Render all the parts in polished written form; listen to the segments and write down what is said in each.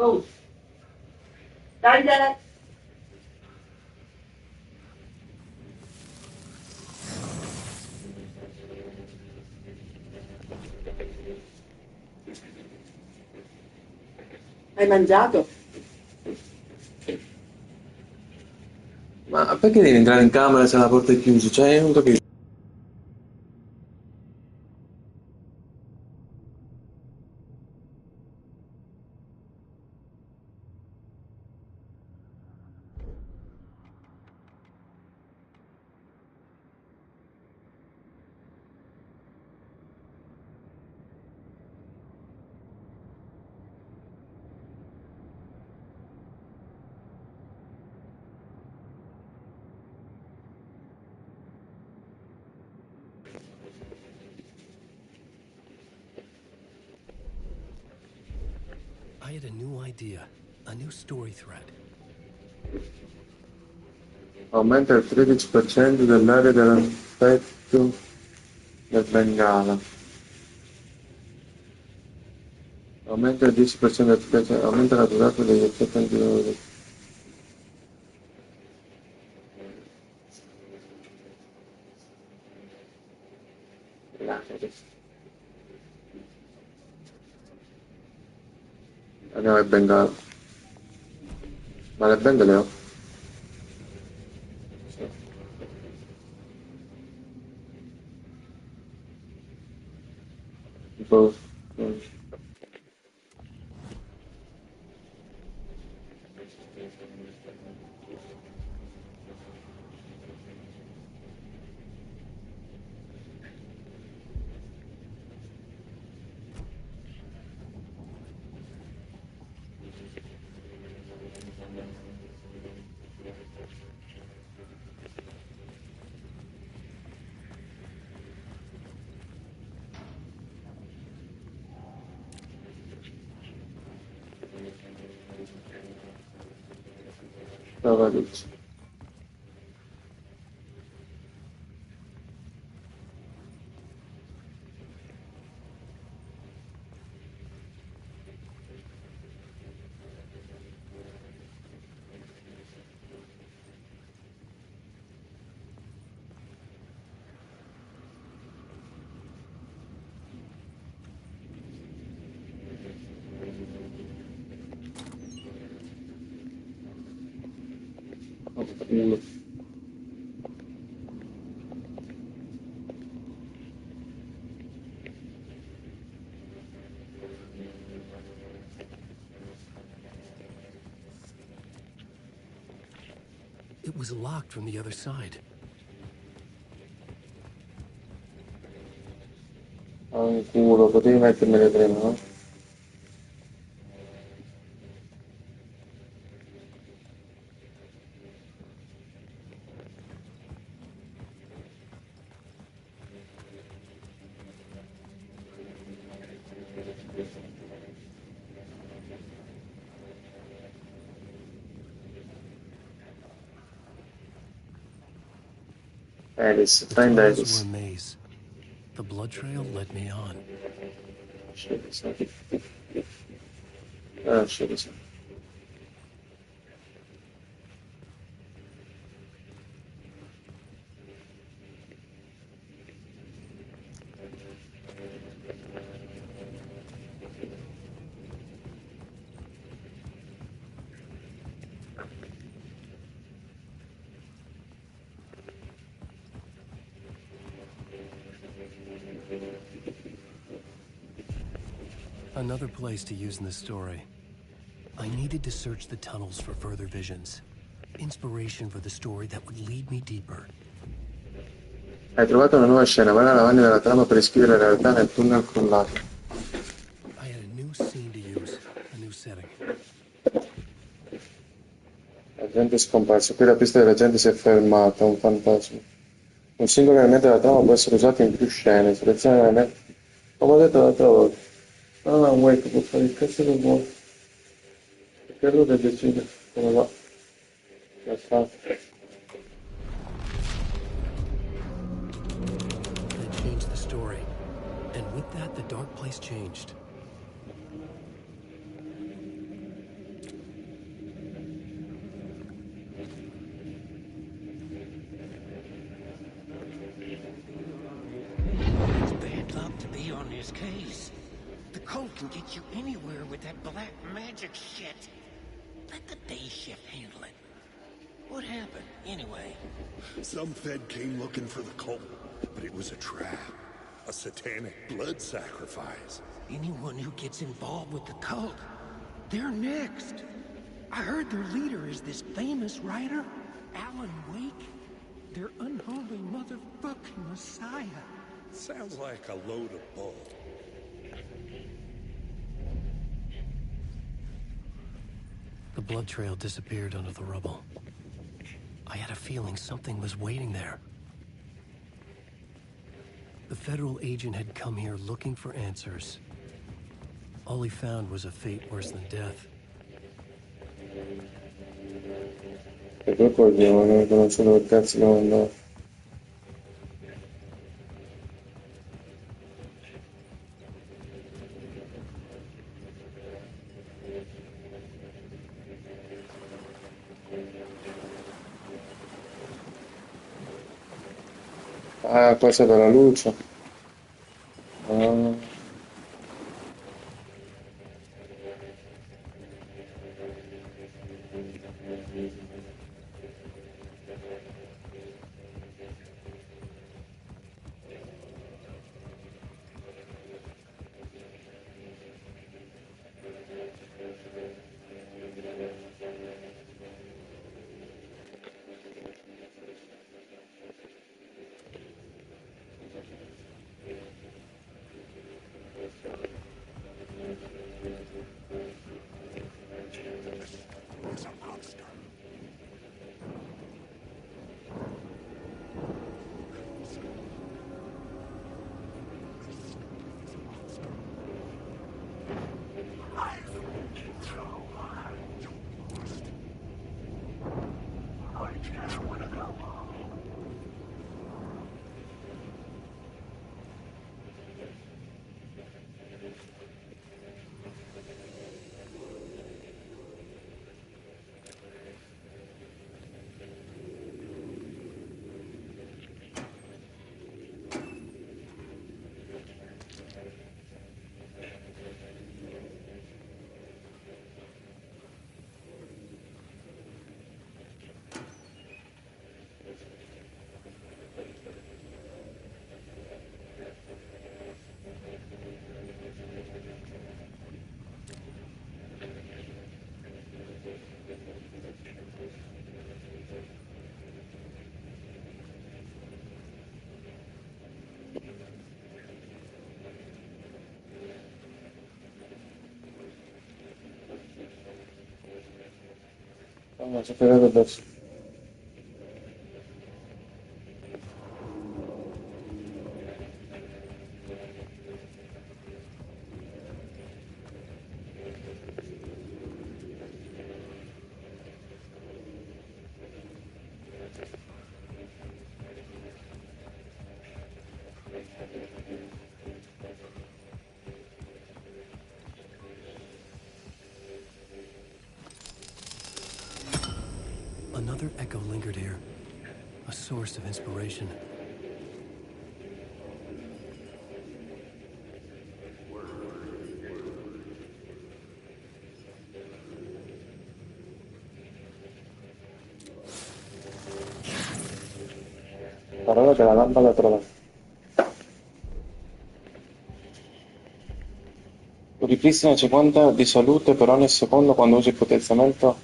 Oh, dai, dai. Hai mangiato? Ma perché devi entrare in camera se la porta è chiusa? Cioè, io non capisco. I had a new idea, a new story thread. Aumenta il 13% dell'area dell'effetto del Bengala. Aumenta il 10% aumenta la durata degli effetti antidoto. Andiamo al Bengala. Ma le bende le ho. Sì. Tipo, stava lì. Oh, culo. It was locked from the other side. Ah, un culo, potevi mettermele prima, no? Alice, The find tunnels were Alice. a maze. The blood trail led me on. Scesa. Ah, scesa. Another place to use in the story. I needed to search the tunnels for further visions. Inspiration for the story that would lead me deeper. Hai trovato una nuova scena, vai alla lavagna della trama per riscrivere la realtà nel tunnel crollato. I had a new scene to use, a new setting. L'agente è scomparso, qui la pista dell'agente si è fermata, un fantasma. Un singolo elemento della trama può essere usato in più scene, seleziona l'elemento. Come ho detto l'altra volta, non ha un wake, può fare il cazzo che vuole. Perché è lui che decide come va. Che fa. That changed the story. And with that, the dark place changed. It's bad luck to be on this case. The cult can get you anywhere with that black magic shit. Let the day shift handle it. What happened, anyway? Some Fed came looking for the cult, but it was a trap. A satanic blood sacrifice. Anyone who gets involved with the cult, they're next. I heard their leader is this famous writer, Alan Wake. Their unholy motherfucking messiah. Sounds like a load of bull. The blood trail disappeared under the rubble. I had a feeling something was waiting there. The federal agent had come here looking for answers. All he found was a fate worse than death. E poi coglione, non so dove cazzo devo andare. Ah, qua c'è della luce. Ah. It's a monster. Ah, ci ho fregato addosso. Another echo lingered here, a source of inspiration. Parola della lampada trovata. Ripristina 50 di salute per ogni secondo quando usi il potenziamento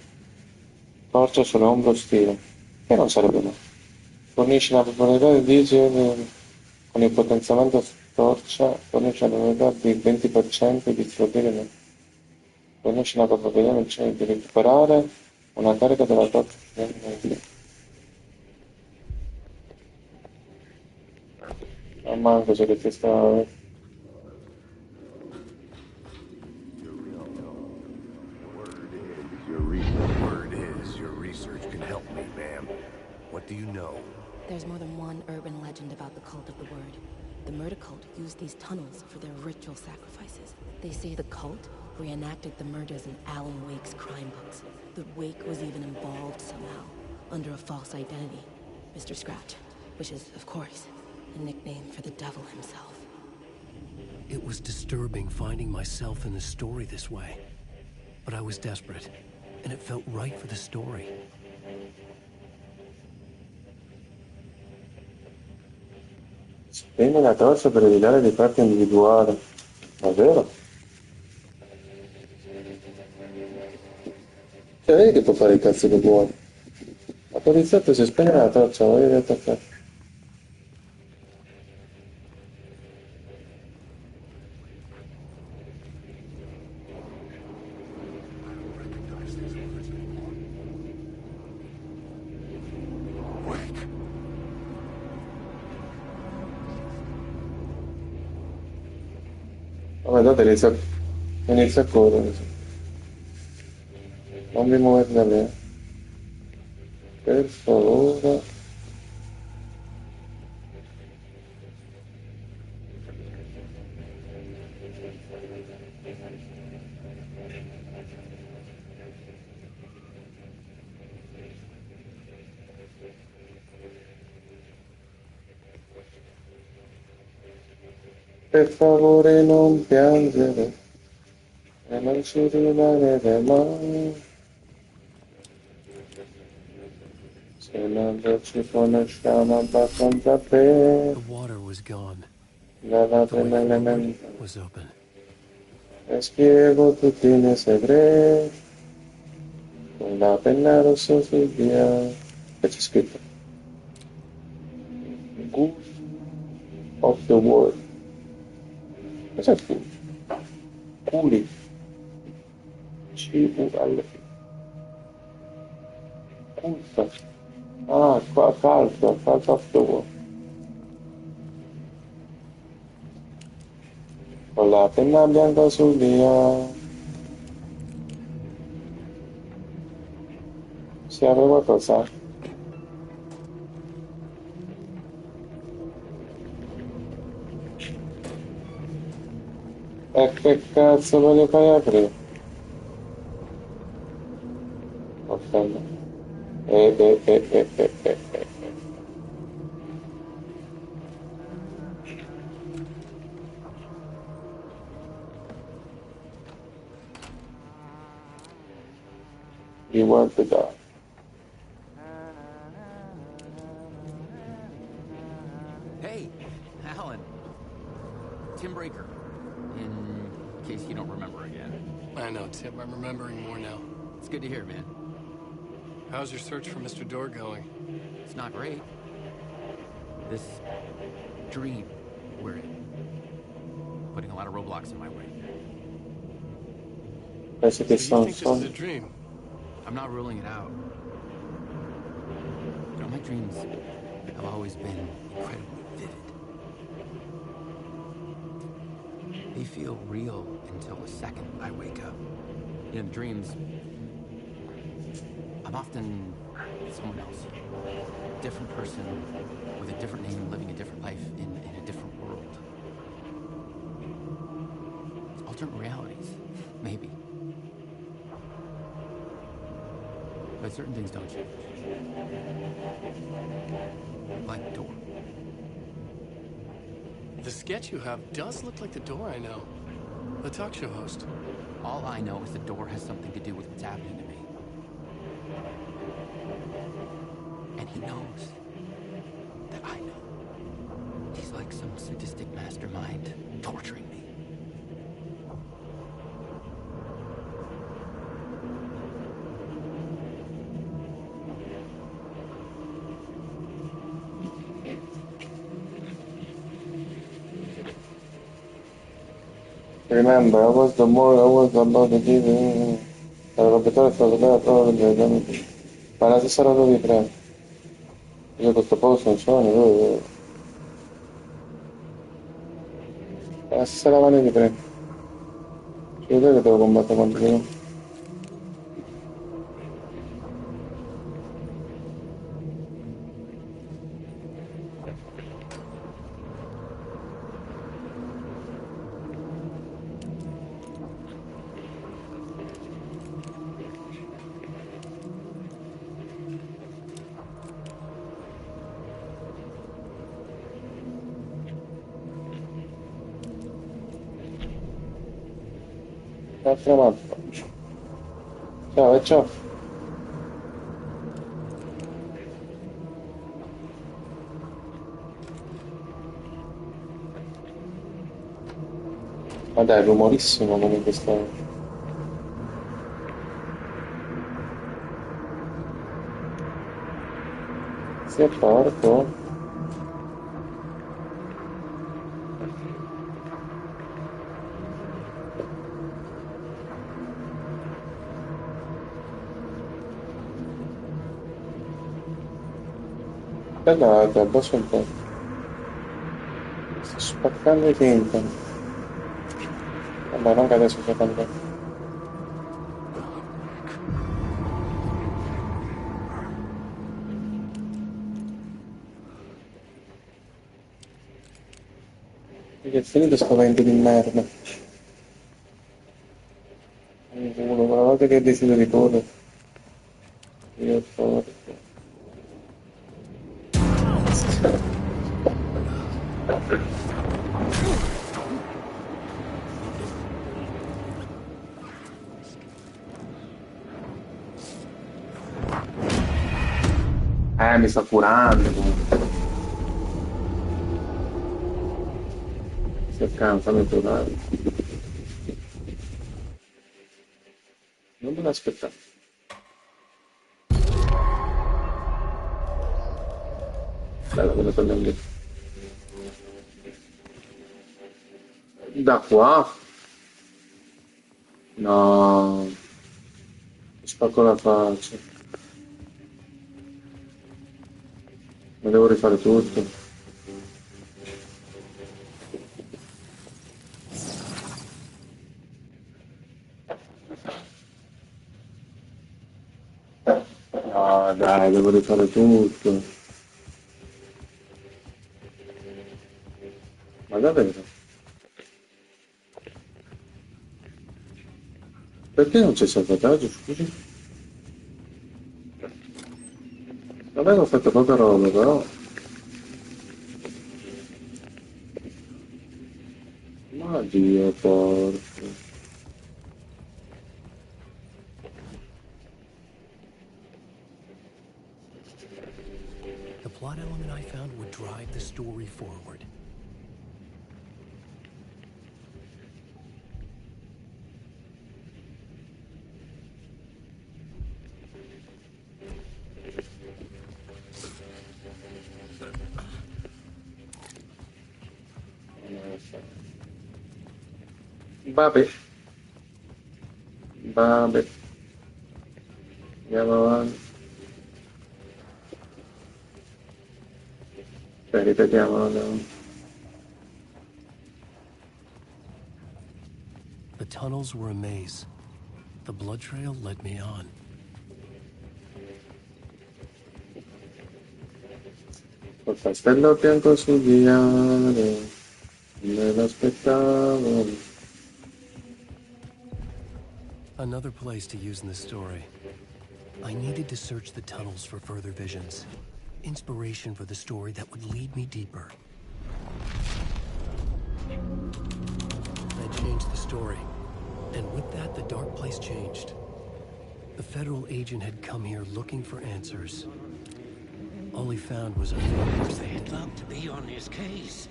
torcia sulle ombre ostili. Che non sarebbe male. Fornisce una probabilità di 10 con il potenziamento torcia, fornisce una probabilità di 20% di stordire. Fornisce una probabilità di recuperare una carica della torcia. Non manco c'è che ti sta. Word is your research can help me, ma'am. What do you know? There's more than one urban legend about the cult of the Word. The murder cult used these tunnels for their ritual sacrifices. They say the cult reenacted the murders in Alan Wake's crime books. The Wake was even involved somehow, under a false identity. Mr. Scratch, which is, of course, a nickname for the devil himself. It was disturbing finding myself in the story this way. But I was desperate, and it felt right for the story. Spegne la torcia per evitare di parte individuale. Davvero? Cioè, vedi che può fare il cazzo che vuole. La poliziotto si spegne la torcia, voglio attaccare. Vabbè, dopo inizia a correre. Non vi muovete da me. Per favore. Per favore non piangere e non ci rimanere mai. Se non ci conosciamo abbastanza bene, The water was gone. la The way lacrima forward elementa. was open. E spiego tutti i miei segreti con la penna rossa sul bianco. E c'è scritto Good of the World. Cos'è Good? Curi. C-U-L. Culta. Ah, qua calza of the World. Con la penna bianca sul bianco. Si apre qualcosa? E che cazzo voglio fare aprire? Ok. Eh. You want to die. Hey, Alan. Tim Breaker. In case you don't remember again. I know, Tim. I'm remembering more now. It's good to hear, man. How's your search for Mr. Dorr going? It's not great. This dream we're in. Putting a lot of roadblocks in my way. Penso che So sia you un think this is a sogno. dream? I'm not ruling it out. You know, my dreams have always been incredibly vivid. They feel real until the second I wake up. You know, in dreams, I'm often someone else. A different person with a different name, living a different life in a different world. Alternate realities, maybe. But certain things don't change. Like the door. The sketch you have does look like the door I know. The talk show host. All I know is the door has something to do with what's happening to me. And he knows that I know. He's like some sadistic mastermind torturing me. Remember, I was about the giving. La proprietaria è stata data proprio ma la stessa roba di prima. Io questo poco funziona, la stessa lavagna di prima. Ci vedo che devo combattere contro di me. L'altra mappa. Ciao e ciao. Ma dai, rumorissimo comunque sta. Si è porco. Guardate, abbasso un po'. Sto spaccando i timpani. Vabbè, non che adesso sia cambiato. Che è finito sto vento di merda. Un culo, quella volta che decido di correre. Io porco. Mi sta curando comunque. Si cansa, fammi curare. Non me l'aspettavo. Bello come torniamo lì. Da qua? No. Mi spacco la faccia. Ma devo rifare tutto. No, dai, devo rifare tutto. Ma davvero? Perché non c'è salvataggio, scusi? Avevo fatto poca roba, però. Ma Dio, porco. The plot element I found would drive the story forward. Vabbè. Vabbè. Andiamo avanti. Ripetiamolo. The tunnels were a maze. The blood trail led me on. Col castello bianco sul viale, me l'aspettavo. Another place to use in the story. I needed to search the tunnels for further visions. Inspiration for the story that would lead me deeper. I changed the story. And with that, the dark place changed. The federal agent had come here looking for answers. All he found was a failure. They'd love to be on this case.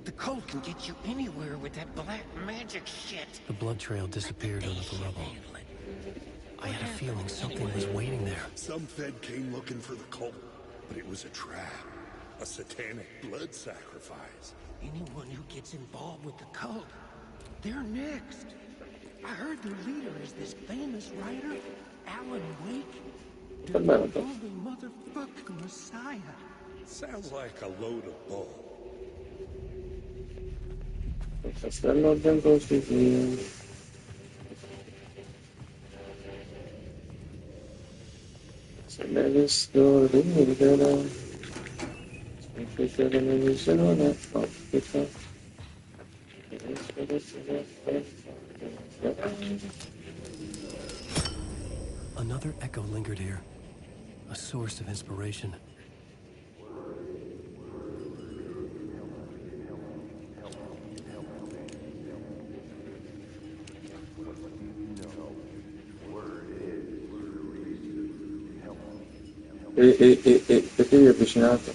The cult can get you anywhere with that black magic shit. The blood trail disappeared under the rubble. I had a feeling something was waiting there. Some Fed came looking for the cult, but it was a trap. A satanic blood sacrifice. Anyone who gets involved with the cult, they're next. I heard their leader is this famous writer, Alan Wake. The only motherfucking Messiah. Sounds like a load of bull. Castello bianco così. Se l'hai visto ridere, se la televisione, ospita. Another echo lingered here, a source of inspiration. Perché vi è avvicinato?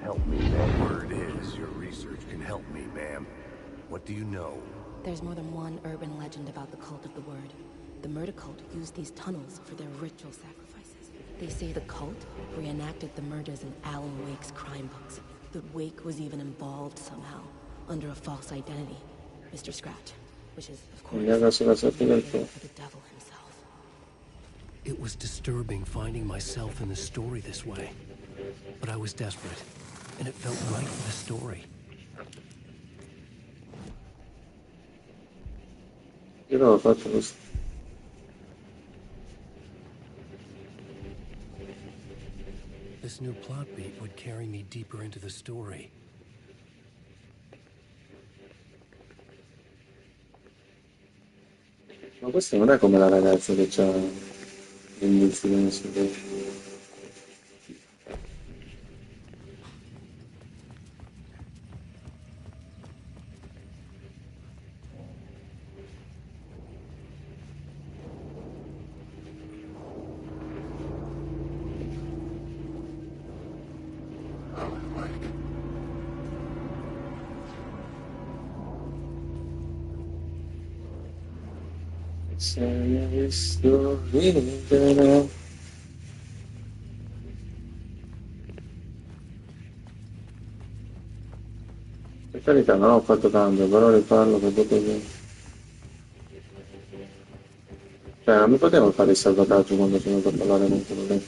Help me, ma'am. Word is, your research can help me, ma'am. What do you know? There's more than one urban legend about the Cult of the Word. The murder cult used these tunnels for their ritual sacrifices. They say the cult reenacted the murders in Alan Wake's crime books. That Wake was even involved somehow, under a false identity. Mr. Scratch, which is, of course, for the devil himself. It was disturbing finding myself in the story this way. But I was desperate, and it felt right for the story. Io non lo faccio questo. This new plot beat would carry me deeper into the story. Ma questo non è come la ragazza che c'ha gli indizi messo. Se mi hai visto ridere. Per carità, non ho fatto tanto, però rifarlo per dopo che... Cioè, non mi potevo fare il salvataggio quando sono andato a parlare con quello lì.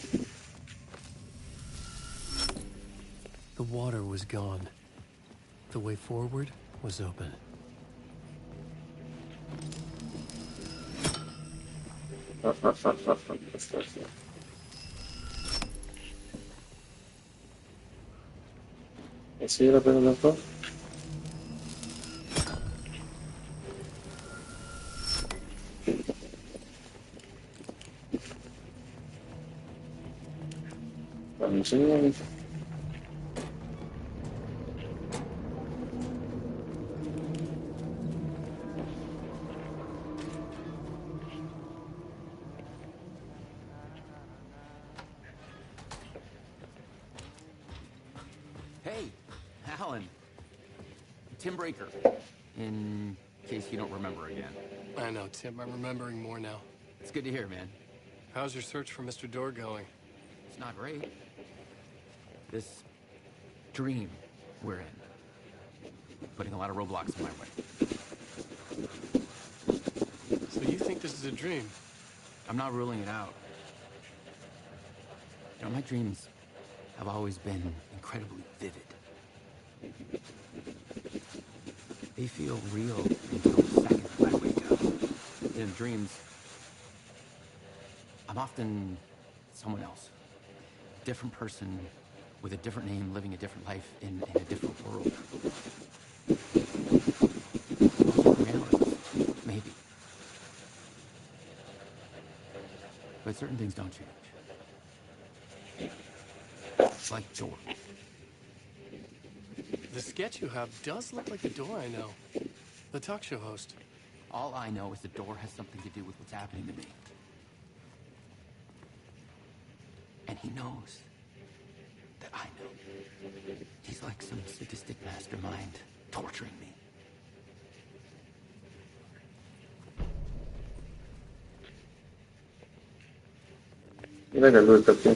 The water was gone. The way forward was open. E se era per da qua? Non c'è niente. Hey, Alan. Tim Breaker. In case you don't remember again. I know, Tim. I'm remembering more now. It's good to hear, man. How's your search for Mr. Dorr going? It's not great. This dream we're in. Putting a lot of roadblocks in my way. So you think this is a dream? I'm not ruling it out. You know, my dreams have always been incredibly vivid. They feel real until In dreams, I'm often someone else. Different person with a different name, living a different life in a different world. Alternate realities, maybe. But certain things don't change. Like George. The sketch you have does look like the door I know. The talk show host. All I know is the door has something to do with what's happening to me. And he knows that I know. He's like some sadistic mastermind torturing me. Non è che lui sta più.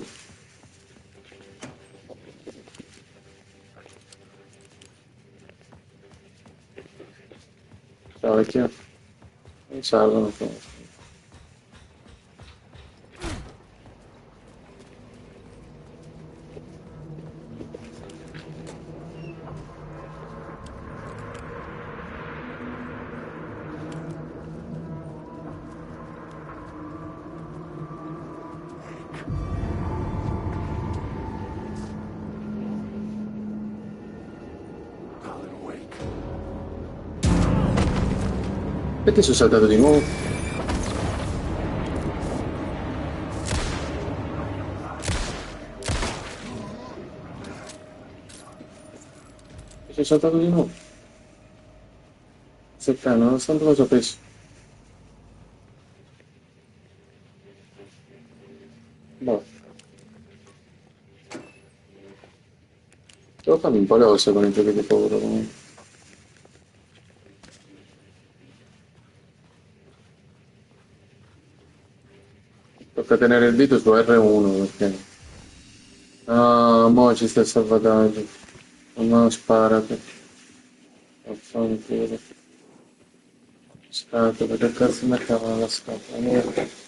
Ciao vecchio. Non salgono. Alan Wake. Perché sono saltato di nuovo? Sono saltato di nuovo. Strano, nonostante lo sapessi. Boh. Devo farmi un po' le ossa con i giochi di paura comunque. Tocca tenere il dito su R1 perché... Ah, mo ci sta il salvataggio. No, sparati. Vaffanculo. Scatola, che cazzo mettevano la scatola? Niente.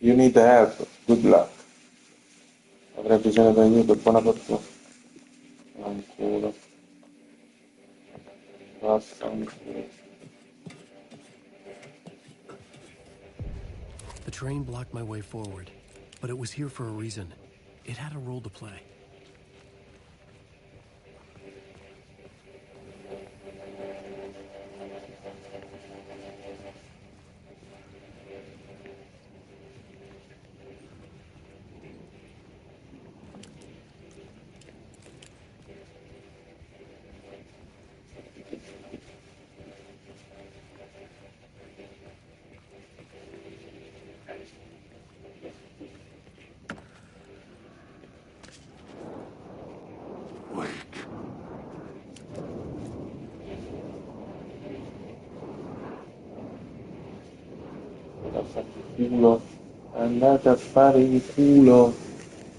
You need help. Good luck. Avrei bisogno di aiuto, buona fortuna. Vaffanculo. Vaffanculo. The train blocked my way forward, but it was here for a reason. It had a role to play. Wake. Culo. Andate a fare il culo.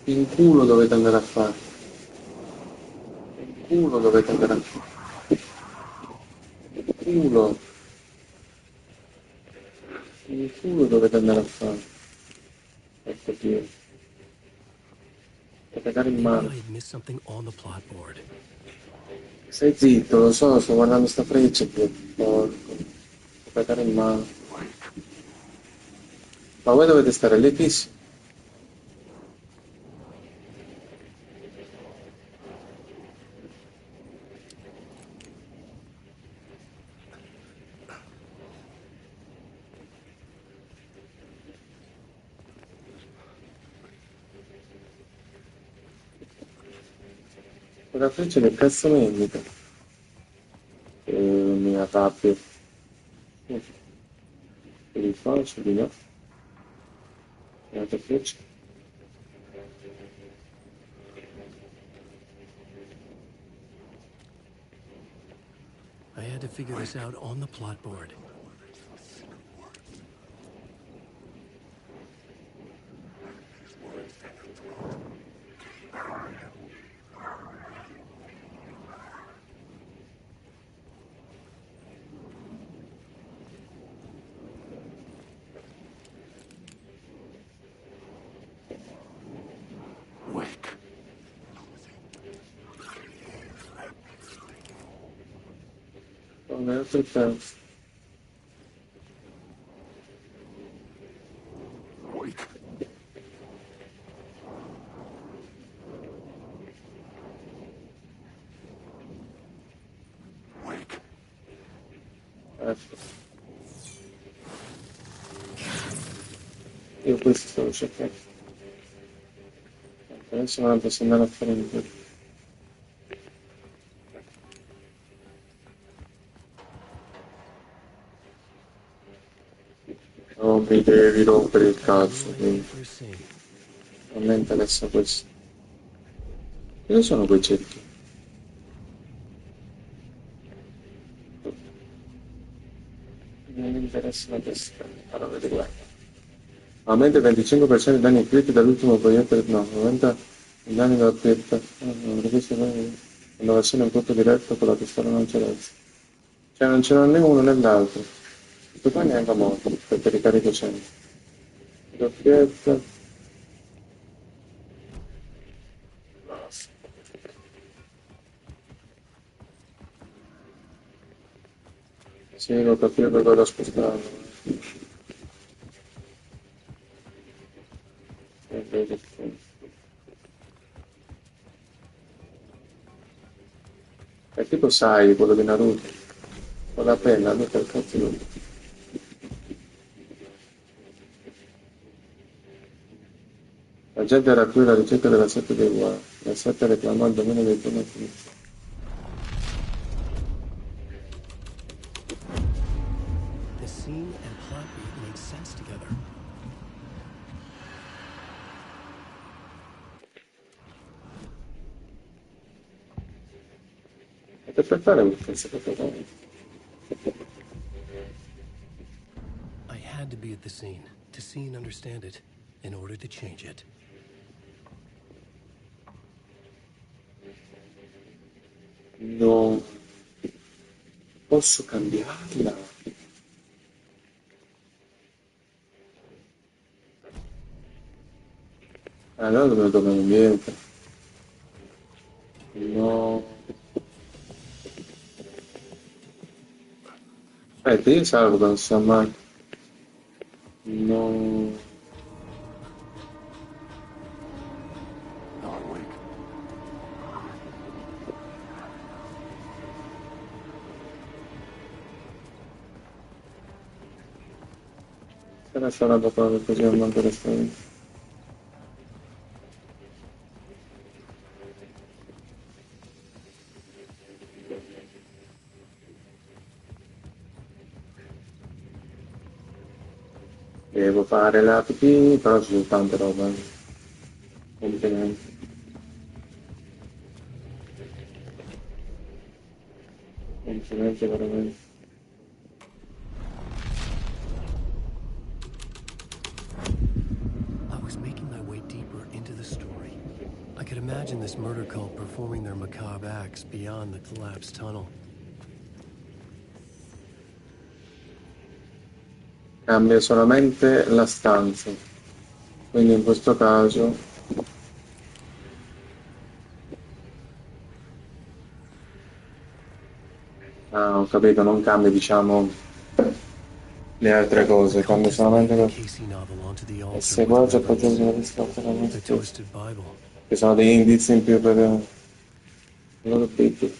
Il culo dovete andare a fare. Il culo dovete andare a fare. Il culo. Il culo dovete andare a fare. Ecco Dio. Potete cagare in Maybe mano. I had missed something on the plot board. Stai zitto, lo so, sto guardando sta freccia. Porco. Potete cagare in mano. Ma voi dovete stare lì fissi. La freccia che cazzo mi indica? Mia tappi. Per il facile, no? Un'altra freccia. I had to figure this out on the plot board. Wake. Un altro pezzo. Wake. Wake. Ecco. Io questo stavo cercando. Adesso non posso andare a fare di più. Non mi devi rompere il cazzo, quindi For a scene. non mi interessa questo. Cosa sono quei cerchi? Non mi interessa la testa. Allora, vedi, guarda. Aumenta il 25% dei danni inflitti dall'ultimo proiettile, no, aumenta i danni dalla pietta. Innovazione in colpo diretto con la pistola non ce l'ha. Cioè non ce n'è né uno né l'altro. Questo qua neanche a morto, perché ricarico sempre. Doppietta. Basta. Sì, lo capivo per cosa spostarlo. Vedi. È tipo sai, quello di Naruto. Con la penna, lui per cazzo lui. La gente era qui alla ricerca della sette dei guai. La sette reclamò il dominio dei promessi. The scene and plot beat make sense together. E per fare un pezzo che fare? I had to be at the scene to see and understand it in order to change it. Non posso cambiarla. Allora dobbiamo tornare indietro. No. Aspetta, io salvo quando si ammazza. No. Not wake. Sarà sarà dopo così non manco restare. Devo fare la pipì, però ci sono tante robe. Complimenti. Complimenti veramente. I was making my way deeper into the story. I could imagine this murder cult performing their macabre acts beyond the collapsed tunnel. Cambia solamente la stanza. Quindi in questo caso ho capito, non cambia, diciamo, le altre cose, The cambia cultists laid solamente the le Casey novel onto the altar seguaci with appoggiati reverence. sulla distanza della The nostra, Twisted Bible. che sono degli indizi in più per i loro picchi.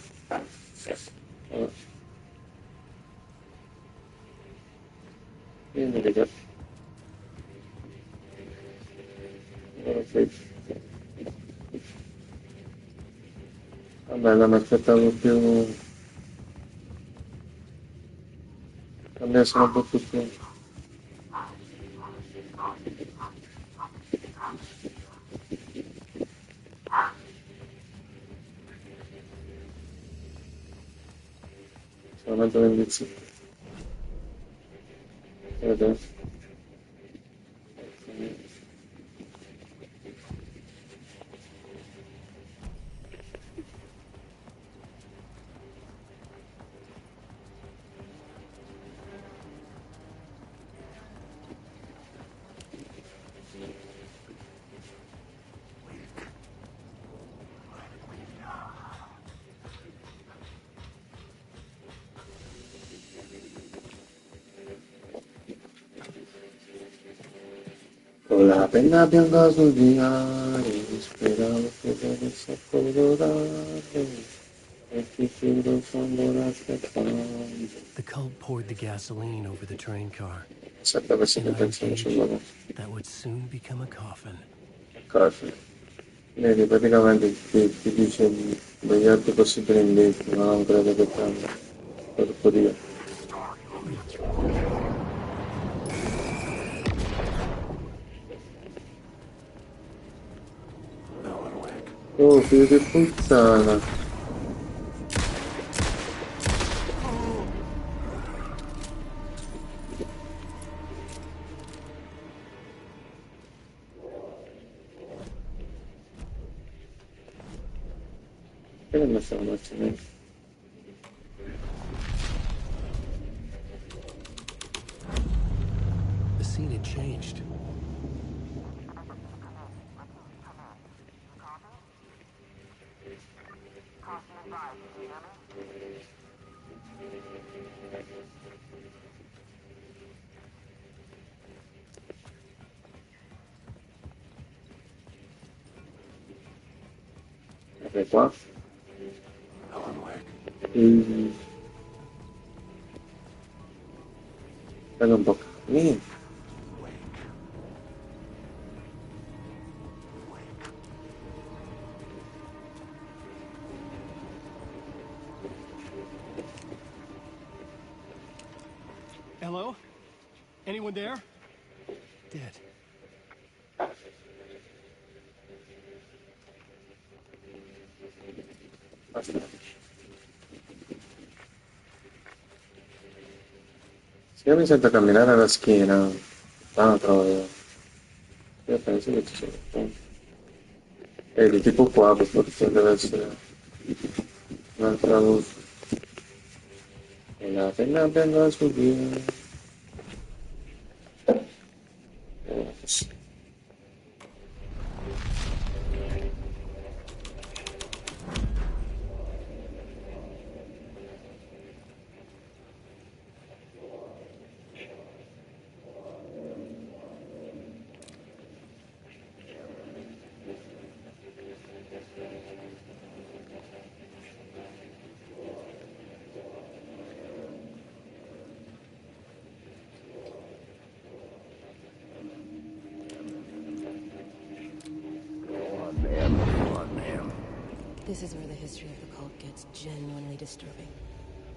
Quindi vedi, loro picchi. Vabbè, la mi aspettavo più... Vabbè, sono un po' più... Sono mezzo indizio. Vedete? Con la penna bianca sul diario, speravo che potesse colorare, e ti giuro sono aspettando. The cult poured the gasoline over the train car, Sempre queste an iron protezioni sul cage lavoro. that would soon become a coffin. Cosa? Vedi, praticamente ti dice degli altri possibili indizi, ma non credo che tanto. Per dire. Oh, figlio di puttana! Che ne stiamo facendo? The scene had changed. Guarda qua. Guarda un po'. Hello? Anyone there? Dead. Basta. Se io mi sento camminare alla schiena, la trovo. Io penso che ci sia. E di tipo qua, per forza deve essere un'altra luce. E la penna bianca sul vino. This is where the history of the cult gets genuinely disturbing.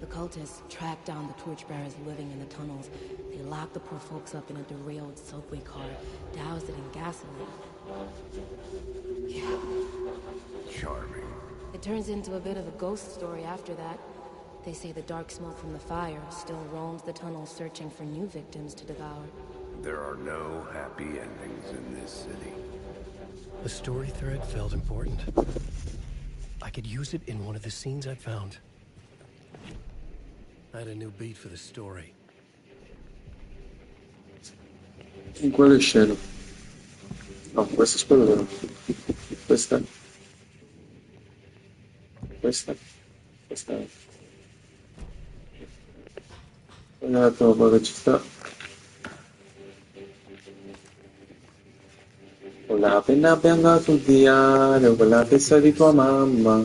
The cultists tracked down the torchbearers living in the tunnels. They locked the poor folks up in a derailed subway car, doused it in gasoline. Yeah. Charming. It turns into a bit of a ghost story after that. They say the dark smoke from the fire still roams the tunnels searching for new victims to devour. There are no happy endings in this city. The story thread felt important. I could use it in one of the scenes I'd found. I had a new beat for the story. In quale scena? No, questa è quello vero. Questa. Questa. Questa. Un attimo, poi che ci sta. Con la penna bianca sul diario, con la testa di tua mamma.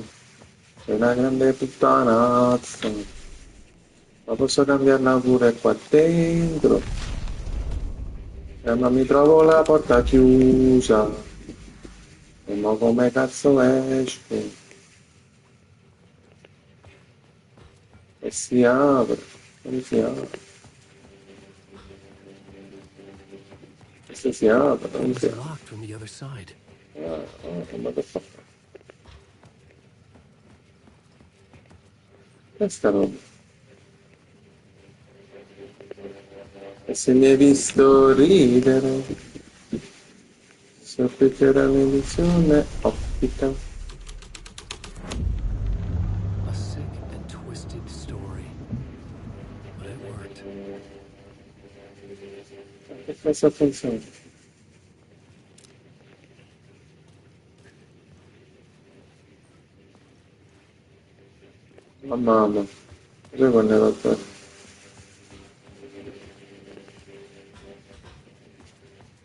Sei una grande puttanazza. Ma posso cambiarla pure qua dentro? Ma mi trovo la porta chiusa. E mo come cazzo esco? E si apre, come si apre? Questo si apre, It come si was apre? locked from the other side. Motherfucker. Questa roba. E se mi hai visto ridere, sappi che era un'illusione ottica. A sick and twisted story. But it worked. Che cosa funziona? Ma mamma, io quando ero per...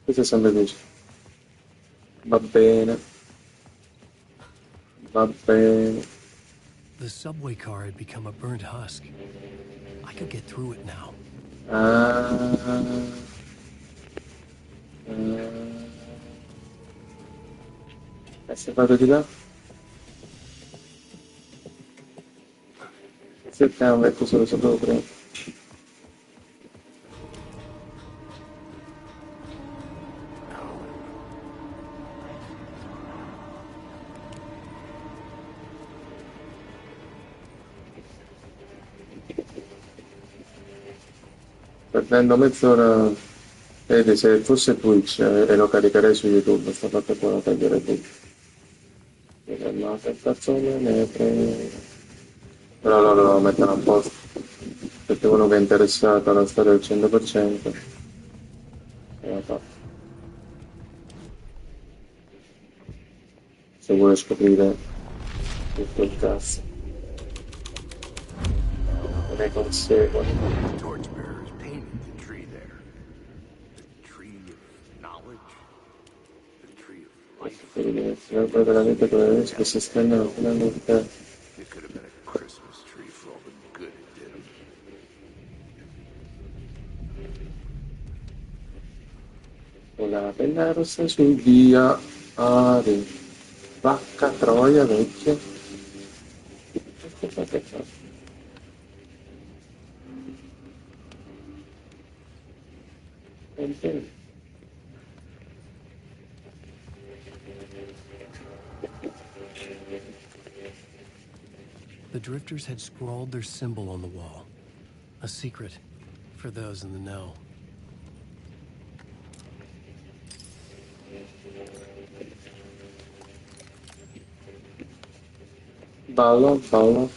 Questo è sempre così. Va bene, va bene. The subway car had become a burnt husk. I could get through it now. Ah, sei vado di là? Cerchiamo ecco solo sopra. Perdendo mezz'ora, vedi se fosse Twitch e lo caricherei su YouTube, sta fatto buono tagliare tutto. No, che cazzo me ne frega. Però loro lo mettono apposta, perché uno che è interessato alla storia al 100% la fa. Se vuole scoprire tutto il cazzo. Ne conseguono. The torchbearers painted the tree there. The tree of knowledge. The tree of life. Poi veramente quello che si stendono finalmente. It could have been a Christmas tree for all the good it did 'em. Con la penna rossa sul via. Ari. Vacca troia vecchia. Che fa che fa? Niente. The drifters had scrawled their symbol on the wall. A secret for those in the know. Ballo, ballo.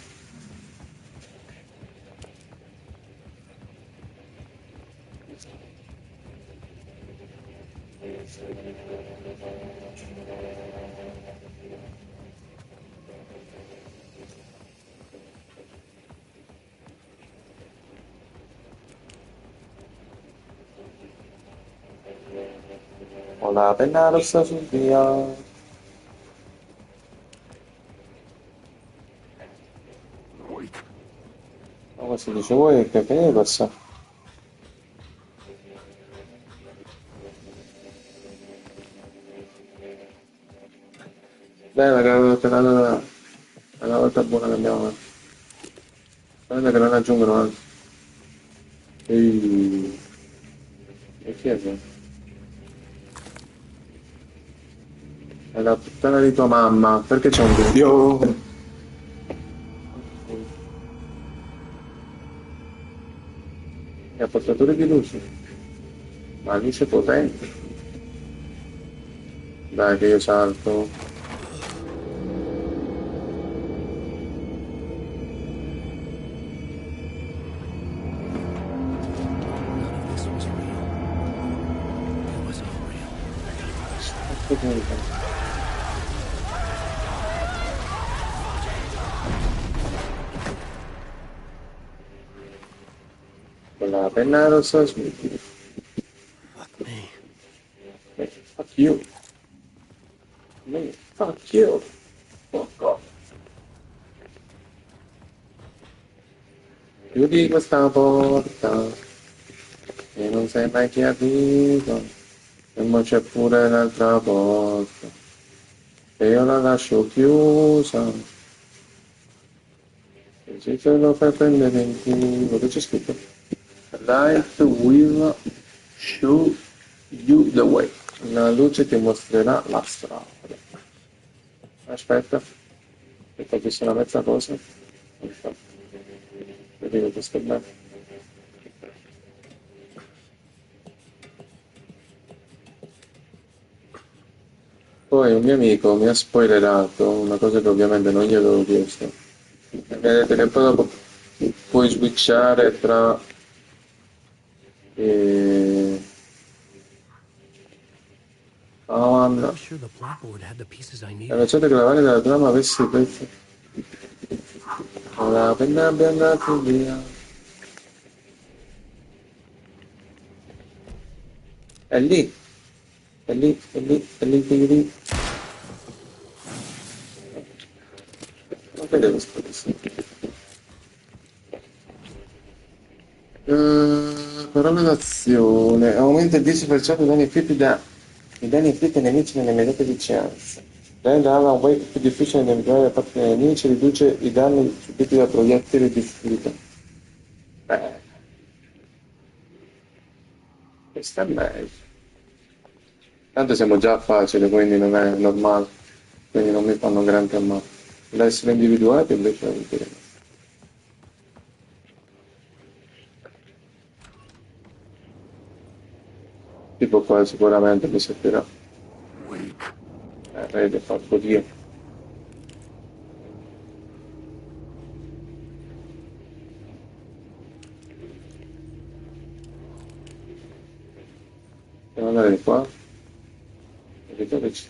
Ho la penna rossa sul via. Wait. Ma questo dice voi che ne passa? Dai, la volta buona che abbiamo fatto. Guarda che non aggiungono altro. Ehi, e chi è che? È la puttana di tua mamma, perché c'è un video? E a portatore di luce. Ma luce potente. Dai che io salto. None of this was real. It was all real. Ecco punto. Con la penna rossa sul via. Fuck me. Fuck you. Me, fuck you. Fuck off. Chiudi questa porta e non sai mai chi arriva. E mo c'è pure l'altra porta e io la lascio chiusa. Se te lo fai prendere in culo, che c'è scritto? Light will show you the way. La luce ti mostrerà la strada. Aspetta, aspetta che sono mezza cosa. Aspetta, vedi che sto bene. Poi un mio amico mi ha spoilerato una cosa che ovviamente non gli avevo chiesto. Mi ha detto che poi dopo puoi switchare tra la lavagna. Pretty sure the plotboard had the pieces I È needed. piaciuto che la lavagna della trama avesse questo. La penna andata via. È lì, è lì, è lì, è lì, è lì. Non vedevo questo. Parole d'azione. Aumenta il 10% i danni inflitti ai nemici nelle immediate vicinanze. Rende Alan Wake più difficile navigare da parte dei nemici, riduce i danni subiti da proiettili di fuga. Questa è meglio. Tanto siamo già facili, quindi non è normale. Quindi non mi fanno granché male. L'essere individuati invece è utile. Tipo qua sicuramente mi servirà. Vedi, fatto Dio. Devo andare di qua. Vedi dove c'è.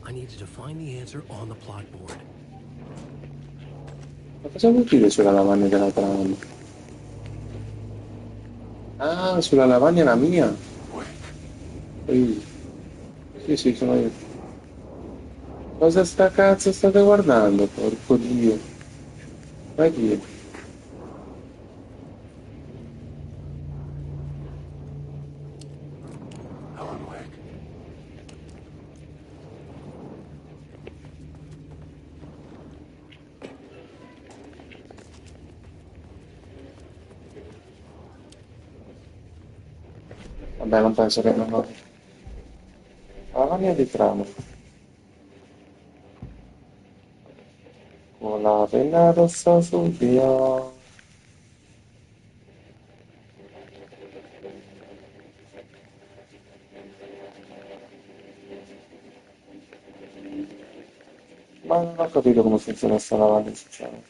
I needed to find the answer on the plotboard. Ma cosa vuol dire sulla lavagna della trama? Ah, sulla lavagna la mia. Sì, sì, sono io. Cosa sta cazzo state guardando? Porco Dio. Ma chi è? Vabbè, non penso che non ho. Lavagna di trama. Con la penna rossa sul via. Ma non ho capito come funziona sta lavagna, sinceramente.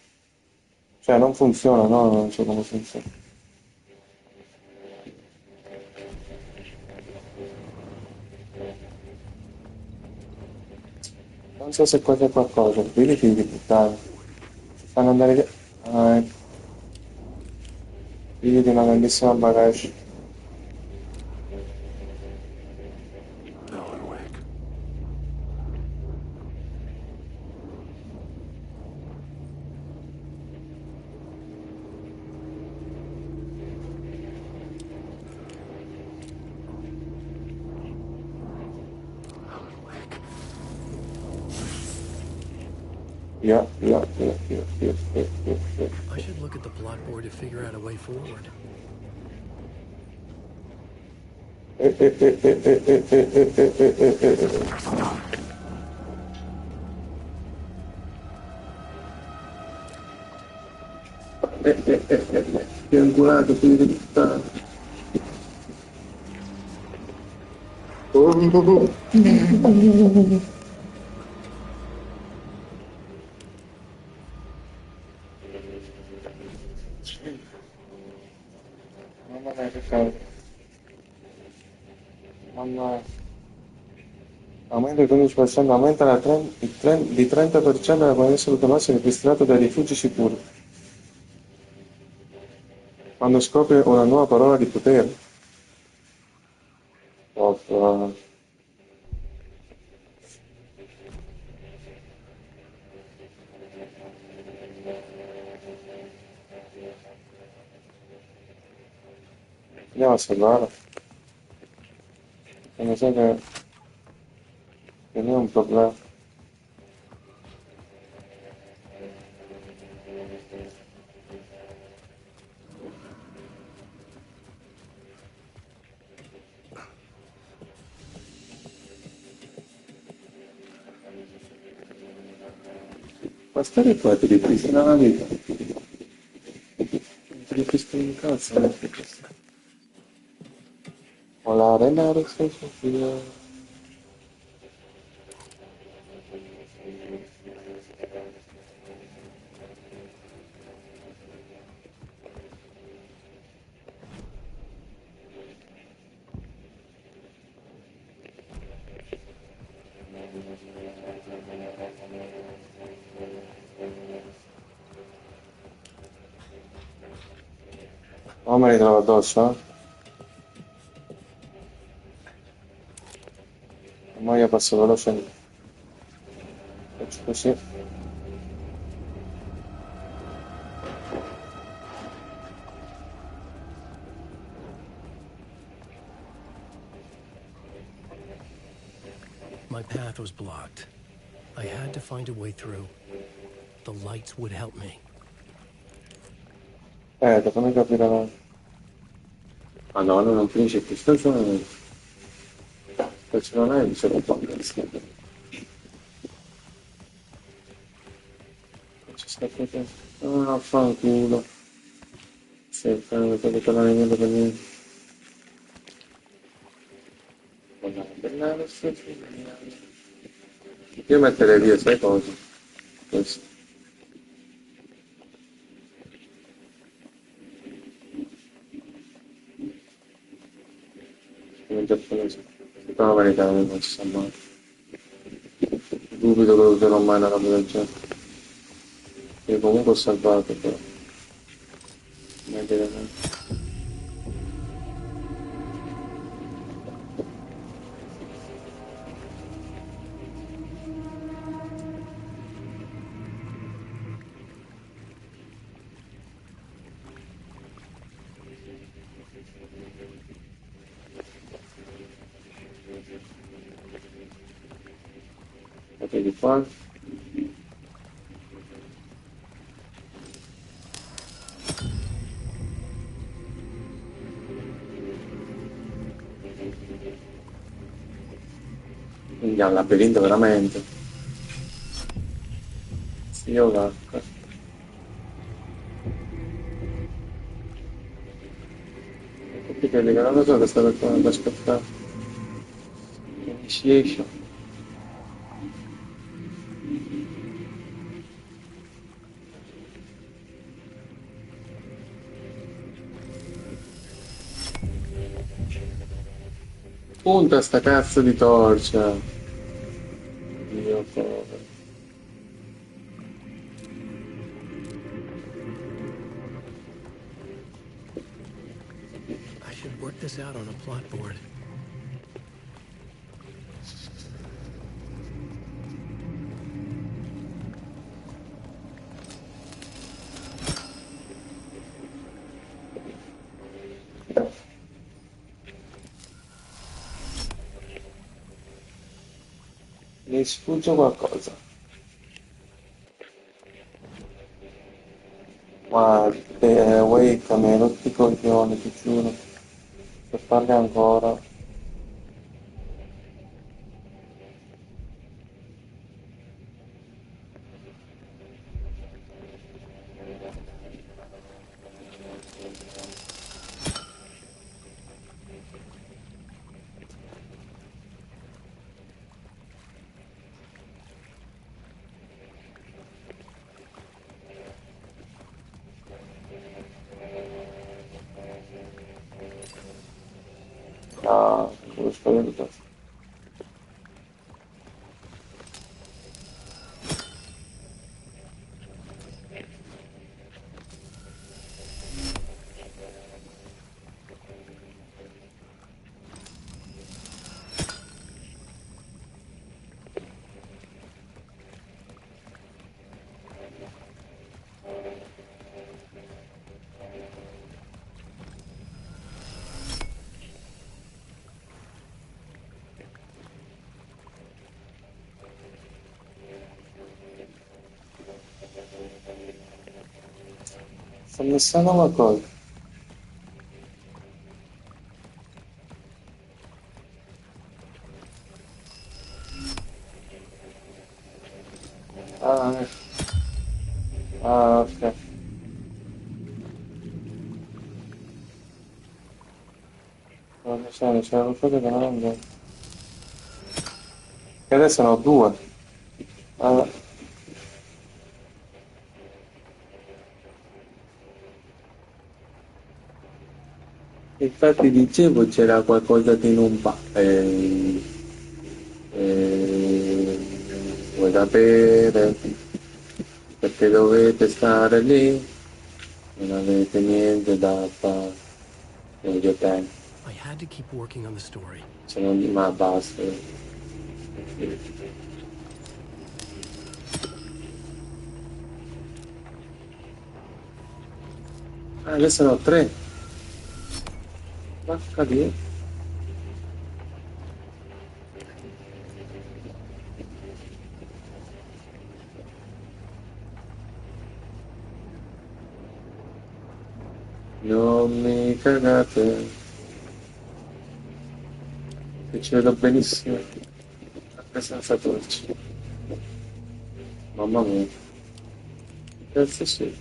Cioè, non funziona, no? Non so come funziona. Non so se qua c'è qualcosa. Vedi figli di puttana. Si fanno andare via. Ah, ecco. Figli di una grandissima bagage. Via, via, via, via, via, via, via, via. I should look at the plotboard to figure out a way forward. Eh, eh, eh, eh, eh, eh, eh, eh, eh, eh, eh, eh. Che angolato, figlio di puttana. Oh. Mamma mia, che caldo. Mamma mia. Aumenta il 15%, aumenta di 30% la connessione automatica ripristinato dai rifugi sicuri. Quando scopre una nuova parola di potere. Oh, Andiamo a salvare. E mi sa che non è un problema. Ma stare qua ti ripristina la vita. Non ti ripristina un cazzo, non ti ripristina. Volare nero senza filo. Oh, me li trovo addosso, eh? Ma io passo veloce. Faccio così. My path was blocked. I had to find a way through. The lights would help me. Fammi capire la... Madonna, non finisce più stagione. Questo non è il secondo pezzo. Ci sta proprio... Ah, fanculo. Sì, non devo tornare niente per niente. Io metterei via, sai cosa? Questo. Come giapponese. Però la verità non ci sa mai. Dubito che userò mai una roba del genere. Io comunque ho salvato, però. Non dire niente. Vedi qua. Quindi è un labirinto veramente. Sì, io l'acqua. Tutti quelli che non lo so che sta per ad aspettare. Initiation. Punta sta cazzo di torcia. Dio povero. I should work this out on a plot board. Mi sfugge qualcosa. Ma Wake mi hai rotto i coglioni, ti giuro. Per farli ancora. Ah, cosa spaventato. Sto messando qualcosa. Ah, ok. Non so, c'era qualcosa che non andava. E adesso ne ho due. Allora, infatti dicevo c'era qualcosa che non va. Eh, vuoi sapere perché dovete stare lì? Non avete niente da fare. Meglio te, I had to keep working on the story. se non ma basta. Ah, adesso ne ho tre. Vacca Dio. Non mi cagate, che ci vedo benissimo. Anche senza torci. Mamma mia. Cazzo sì.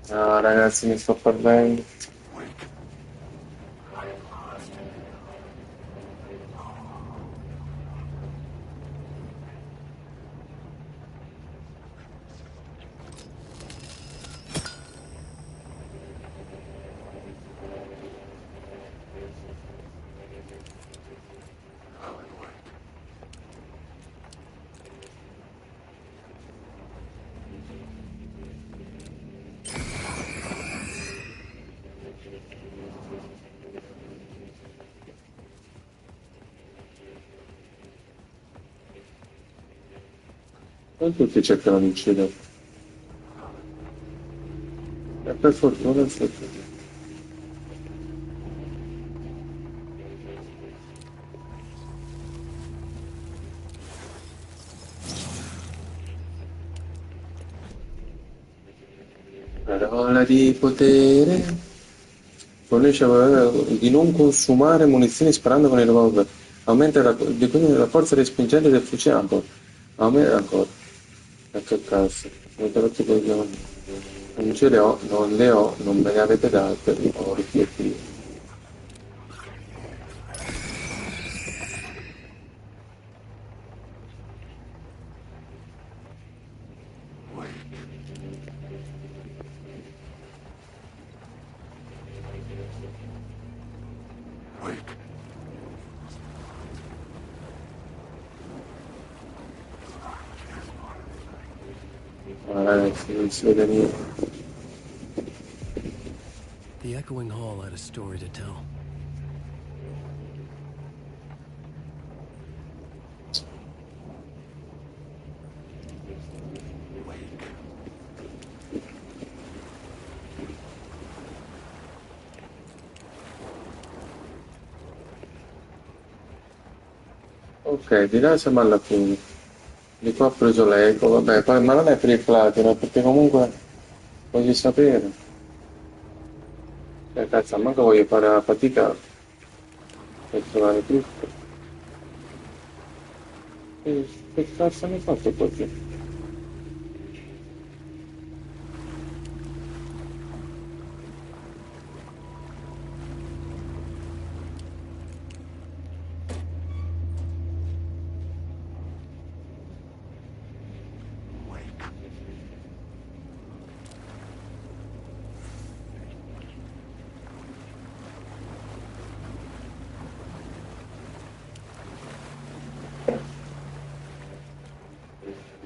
No, ragazzi, mi sto perdendo. Non tutti cercano di uccidere. E per fortuna sto qui. Parola di potere. Fornisce di non consumare munizioni sparando con il revolver. Aumenta quindi la forza respingente del fucile ampio. Aumenta ancora. E che cazzo. Mi ho rotto i coglioni. Non ce le ho, non le ho, non me ne avete date. Ho rifiuti. Ma ragazzi, non si vede niente. The echoing hall had a story to tell. Ok, di là siamo alla fine. Di qua ho preso l'eco, vabbè, poi, ma non è per il platino, perché comunque voglio sapere. Cazzo, manco voglio fare la fatica per trovare tutto. Che cazzo mi hai fatto così?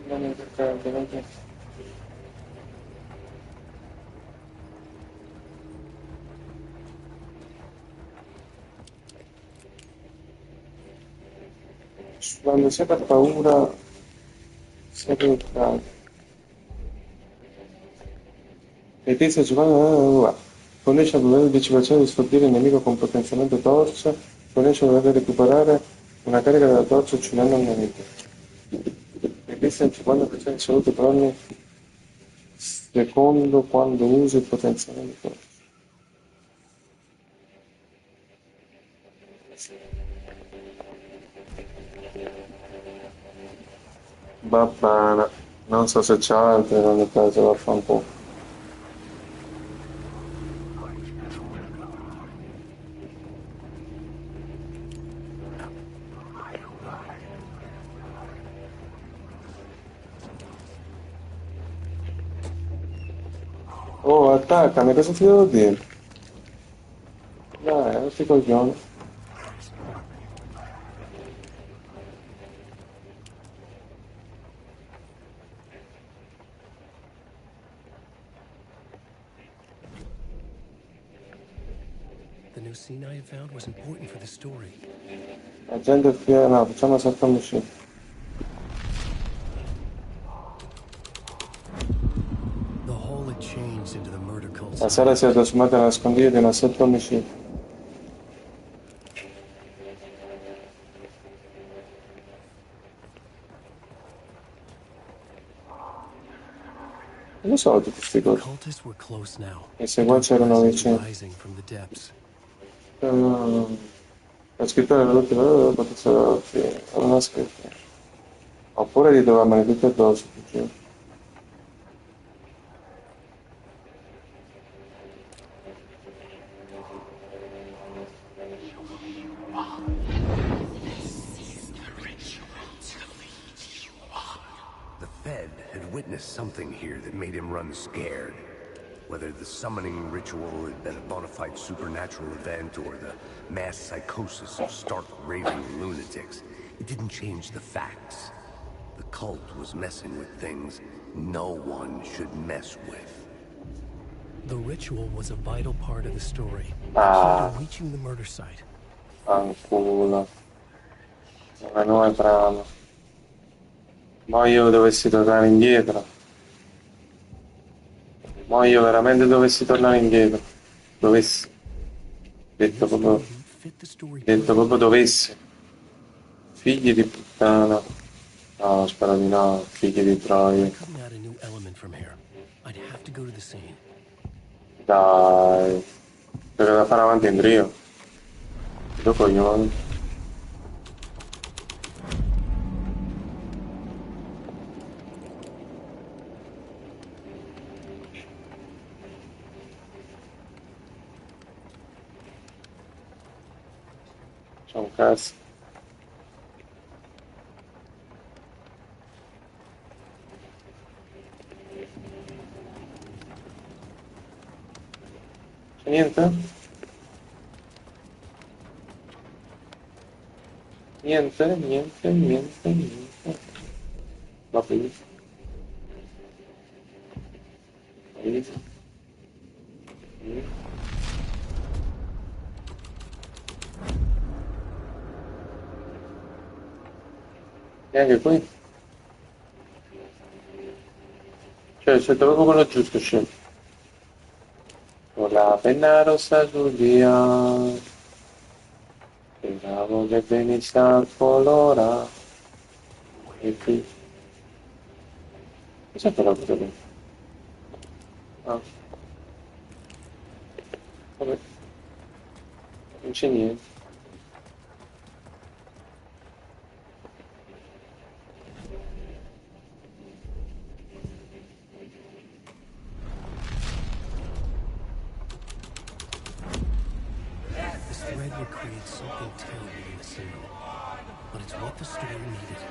Non è importante, non è. Quando sia per paura, sia per caso. Le tizia giocando fornisce a livello di 10% di scolpire il nemico con potenziamento torcia, fornisce a dover recuperare una carica della torcia uccidendo il nemico. Questo è il 50% di salute per ogni secondo quando usi il potenziamento. Va bene, non so se c'è altro, in ogni caso vaffanculo. Oh, attaccami, cosa ti devo dire? Dai, non ti coglioni. The new scene I had found was important for the story. La gente è fiera, no, facciamo saltare uscire. The whole had changed into the murder cult. La sera si è trasformata nella nascondiglio di una setta omicidi. Non lo so tutti questi The cose. cultists were close now. I seguaci erano vicini. Rising from the depths. La scrittore dell'ultimo potenziale non ha scritto. Oppure di trovarmene tutte e due, giuro. The Fed had witnessed something here that made him run scared. Whether the summoning ritual had been a bona fide supernatural event or the mass psychosis of stark raving lunatics, it didn't change the facts. The cult was messing with things no one should mess with. The ritual was a vital part of the story. Ah. The key to reaching the murder site. Fanculo. Una nuova trama. Ma io dovessi tornare indietro. Ma io veramente dovessi tornare indietro. Dovessi. Detto proprio dovessi. Figli di puttana. No, spero di no, figli di troia. Couldn't add a new element from here. I'd have to go to the scene. Dai. Perché da fare avanti in trio. Due coglioni. C'è un cazzo. C'è niente? Niente. Va finito. E anche qui. Cioè, c'è proprio quello giusto, scemo. Con la penna rossa sul via. Pensavo che venisse a colora. E qui. Cos'è quella cosa lì? Ah, vabbè. Non c'è niente. This thread would create something terrible in the signal. But it's what the story needed.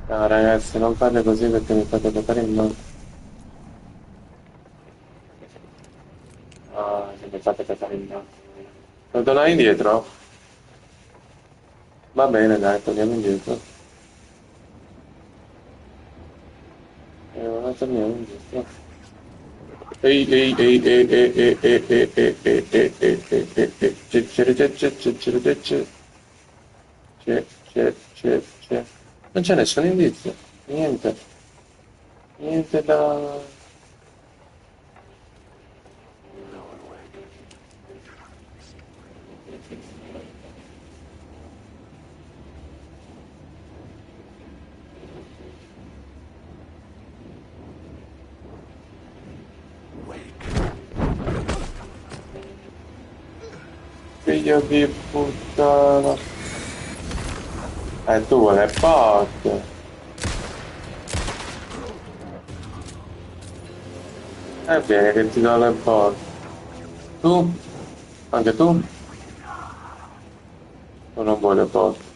No, ragazzi, non fate così perché mi fate toccare in mano. Ah, se mi fate toccare in mano. Lo tornare indietro? Va bene, dai, torniamo indietro. Ora torniamo indietro. Ehi. C'è. Non c'è nessun indizio. Niente. Niente da... figlio di puttana. Tu vuoi le parte. Vieni che ti do le porte. Tu? Anche tu? O non vuoi le porte?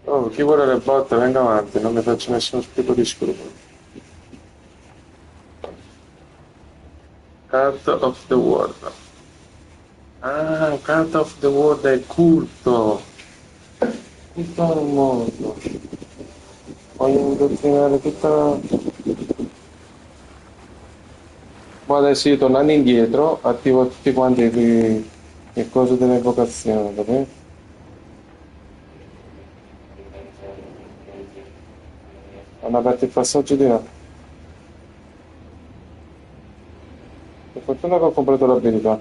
Oh, chi vuole le botte venga avanti, non mi faccio nessuno tipo di scrupolo. Card of the World. Ah, Card of the World è culto. Tutto il mondo. Voglio indottrinare tutta... Ma adesso io tornando indietro, attivo tutti quanti le cose dell'evocazione, capito? Hanno aperto il passaggio di là. Per fortuna che ho comprato l'abilità.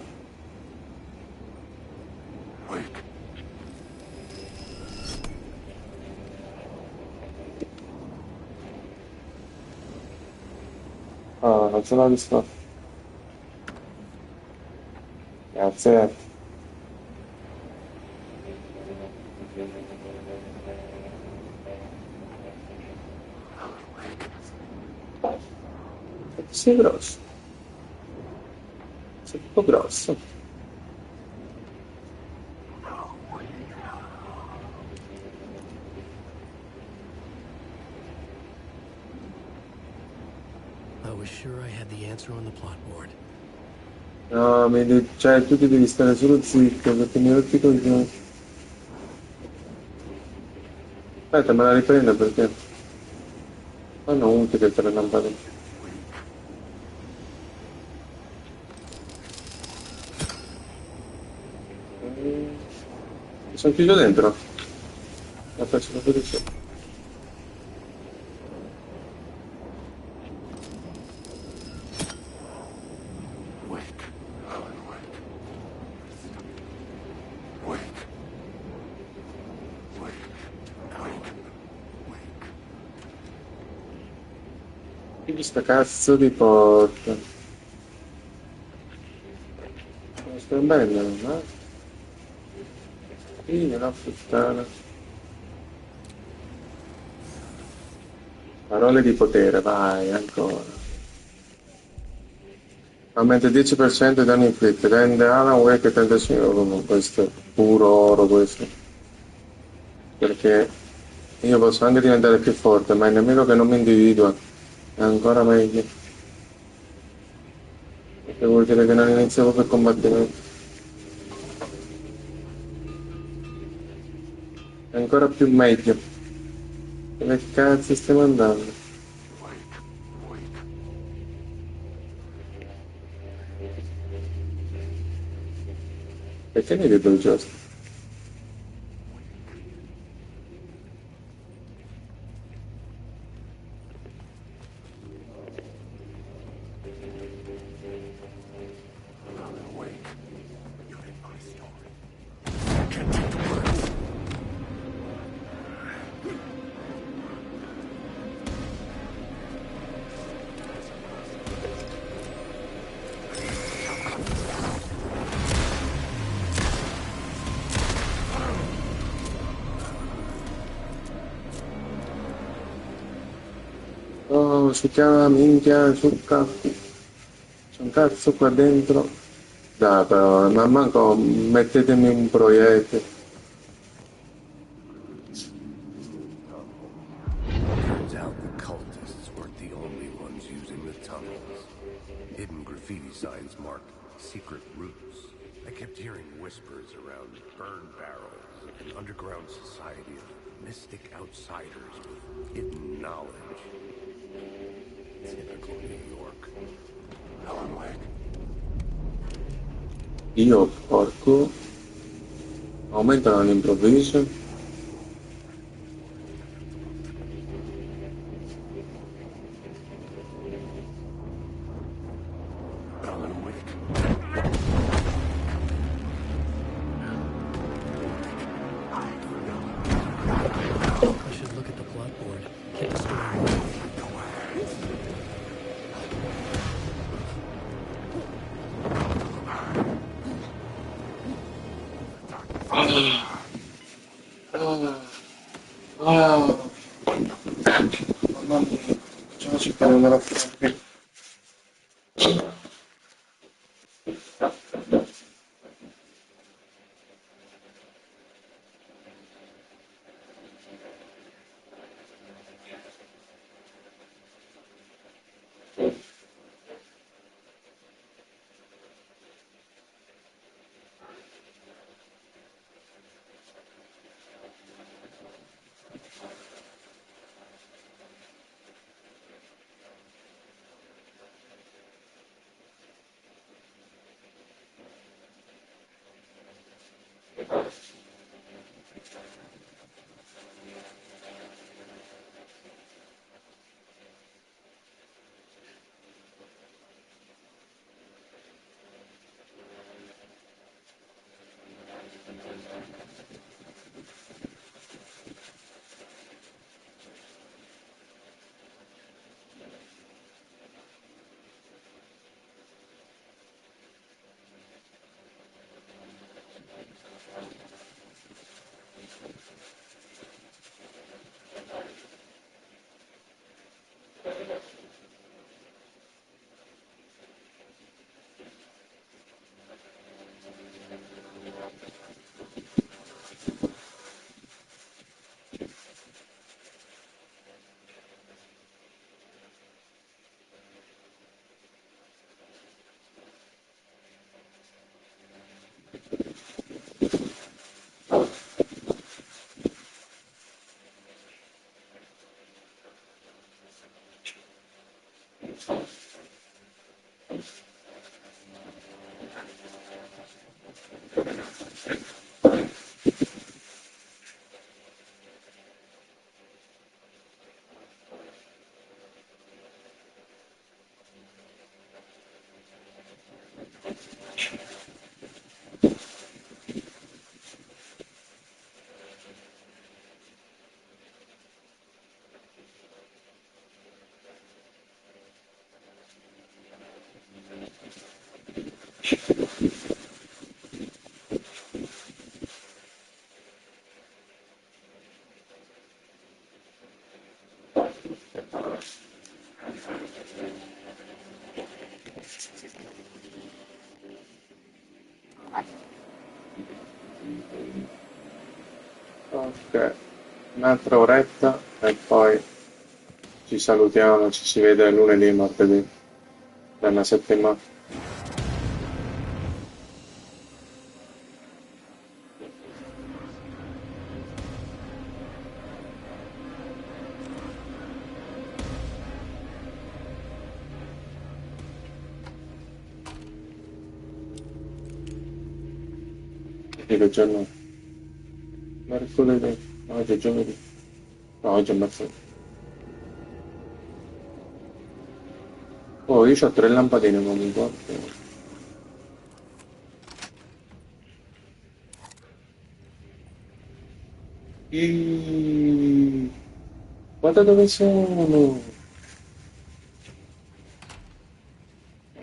Ah, non ce l'ho visto. Grazie. Sei grosso. Sei un po' grosso. I was sure I had the answer on the plot board. No, cioè tu ti devi stare solo zitto perché mi rotti i coglioni. Aspetta, me la riprendo perché... Ma non utile per le lampade. Mi sono chiuso dentro. La faccio la posizione. Questa cazzo di porta. Sta bella, no? Fine la puttana. Parole di potere, vai, ancora. Aumenta il 10% di danni inflitti, rende Alan Wake 35, questo è puro oro questo. Perché io posso anche diventare più forte, ma il nemico che non mi individua è ancora meglio. Perché vuol dire che non inizio proprio il combattimento. È ancora più meglio. Dove cazzo stiamo andando? Perché mi vedo il giusto? Oh, si chiama minchia, zucca. C'è un cazzo qua dentro. Dai però, ma manco mettetemi un proiettile. Turns out the cultists weren't the only ones using the tunnels. Hidden graffiti signs marked secret routes. I kept hearing whispers around burn barrels of an underground society of mystic outsiders with hidden knowledge. Typical New York. Alan Wake. Io porco. Aumentano all'improvviso. Alan Wake. I should look at the plot board. Get the story right. Oh, mamma mia, facciamo cercare di andare a fare. Ok, un'altra oretta e poi ci salutiamo, ci si vede lunedì e martedì, da una settimana. Che giorno è? Mercoledì, no, oggi è giovedì, no, oggi è mercoledì. Oh, io ho 3 lampadine comunque. E... Guarda dove sono!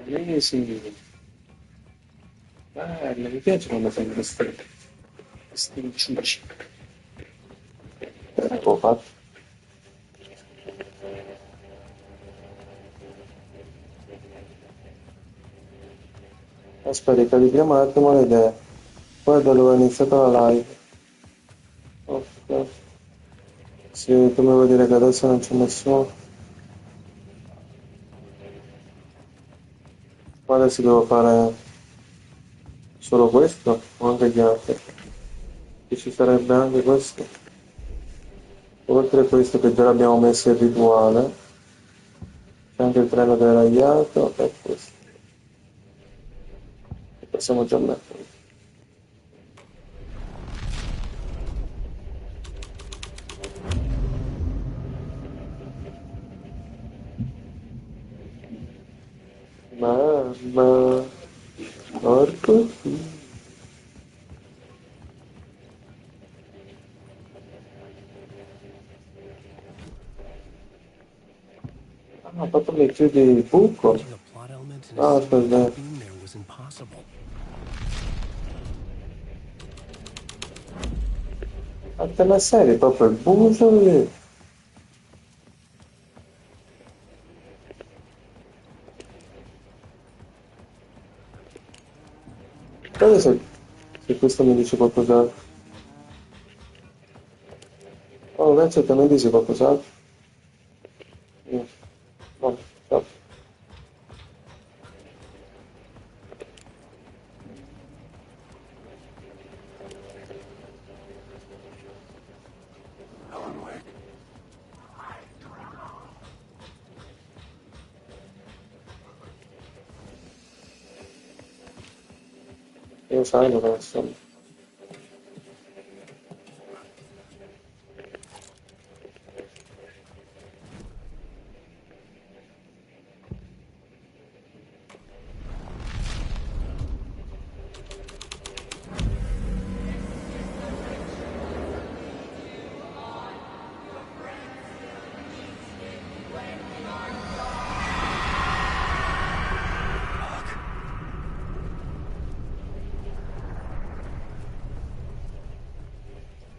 Amazing! Belle, mi piacciono quando fanno questi inciuci. Ecco fatto. Aspetta, calibriamo un attimo le idee. Poi da dove è iniziata la live. Ok. Sì, tu mi vuoi dire che adesso non c'è nessuno. Poi adesso devo fare solo questo o anche gli altri. Che ci sarebbe anche questo. Oltre a questo che già l'abbiamo messo il rituale, c'è anche il treno deragliato e questo. Che possiamo già mettere. Mamma, porco figlio. Ah, ho fatto le chiudi il buco. Finding a plot element in a Ah, scene without aspetta. being there was impossible. A te ma serio, proprio il bucio che... Guarda se questo mi dice qualcos'altro. Oh, adesso te ne dice qualcos'altro. No, ciao. Alan Wake. Io sai, non lo so.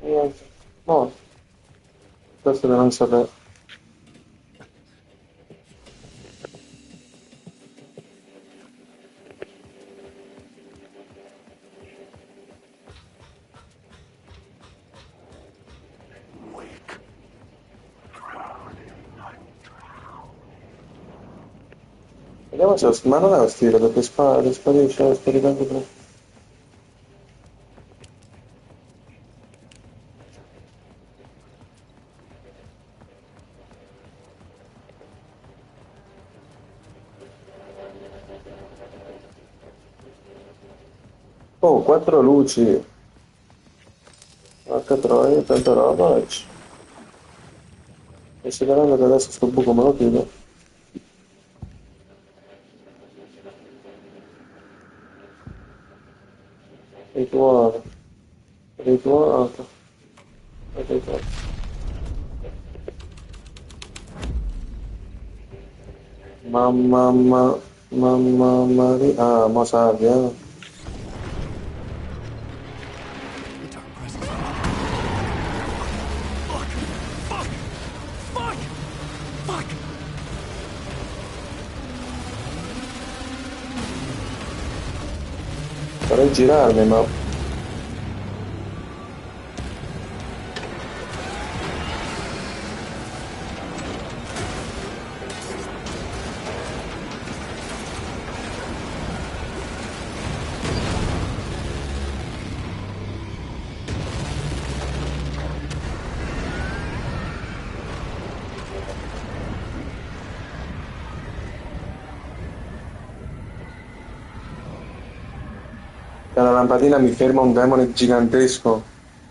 Niente. No, questo che non sapevo. Wake. Drown in night. Vediamo se... Ma non è lo stile, perché sparisce anche prima. Oh, 4 luci. Porca troia, tanta roba oggi. E se vedendo che adesso sto buco me lo chiudo. Rituale. Rituale. Rituale. Mamma mia. Ah, mo salvi, eh. The dark presence. Fuck! Fuck! Fuck! Fuck! Vorrei girarmi, ma... Dalla lampadina mi ferma un demone gigantesco.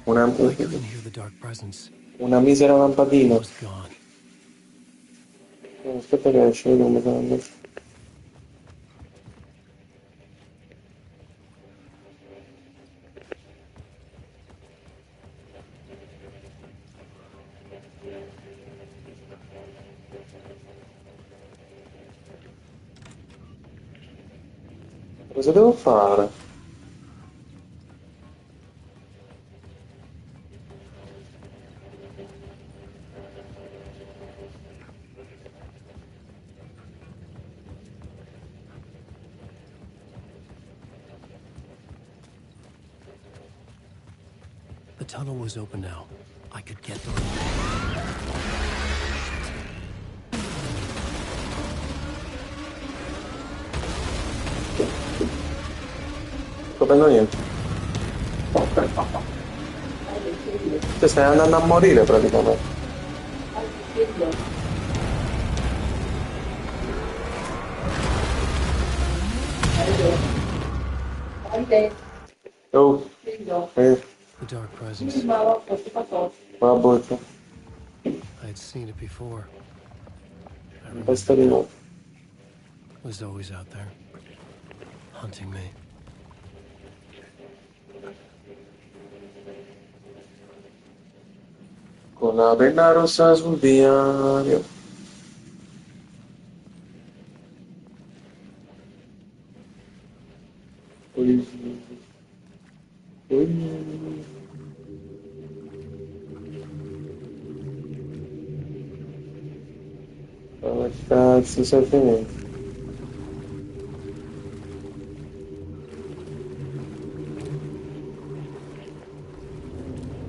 I couldn't hear the dark presence. Una misera It lampadina. was gone. Aspetta che esce, come cambia. Cosa devo fare? The tunnel was open now. I could get through. Non prendo niente. Cioè, stai andando a morire praticamente. Oh, The dark presence. una boccia. I had seen it before. I Testa remembered di now. nuovo. It was always out there, hunting me. Con la penna rossa sul diario. Dove cazzo sei finito?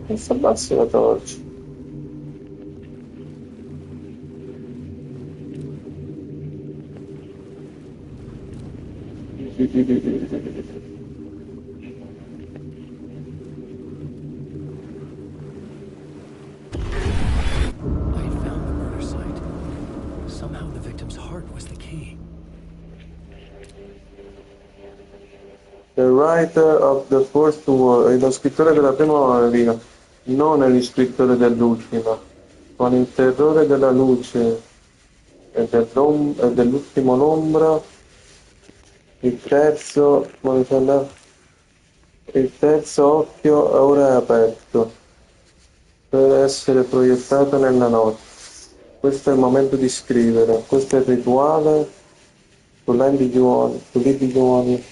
E sta abbassi la torcia. I had found the murder site. Somehow the victim's heart was the key. The writer of the first word, lo scrittore della prima riga, non è lo scrittore dell'ultima. Con il terrore della luce e dell'ultimo l'ombra, il terzo occhio ora è aperto per essere proiettato nella notte. Questo è il momento di scrivere, questo è il rituale, tu lead gli uomini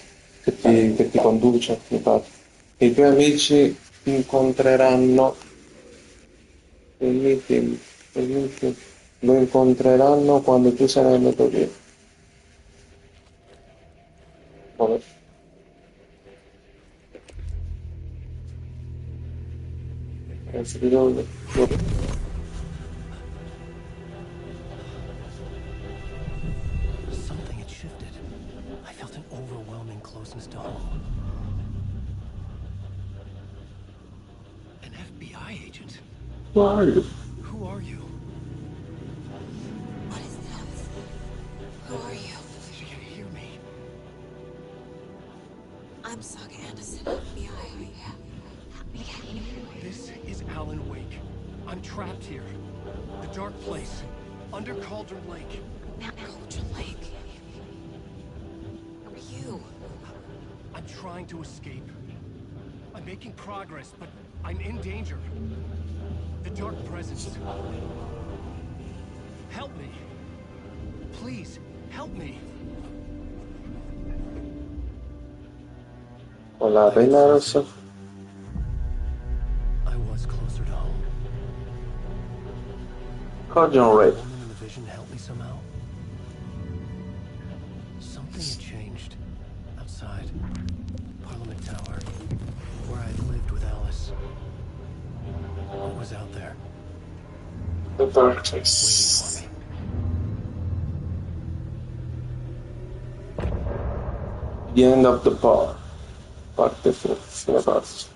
che ti conduce, infatti. I tuoi amici ti incontreranno, il meeting, lo incontreranno quando tu sarai andato via. Vabbè. Adesso ti do- Something had shifted. I felt an overwhelming closeness to home. An FBI agent? Who are you? Who are you? What is this? Who are you? Did you hear me? I'm Saga Anderson, FBI. This is Alan Wake. I'm trapped here. The dark place. Under Cauldron Lake. Cauldron Lake. Who are you? I'm trying to escape. I'm making progress, but I'm in danger. The dark presence. Help me. Please, help me. Hola, Reina Rosa. I was closer to home. Cauldron Did Red. the woman in the vision help me somehow? Something had changed. Outside. Parliament Tower. Where I'd lived with Alice. What was out there? The dark Waiting place. for me. The end of the part. Parte 4, la parte.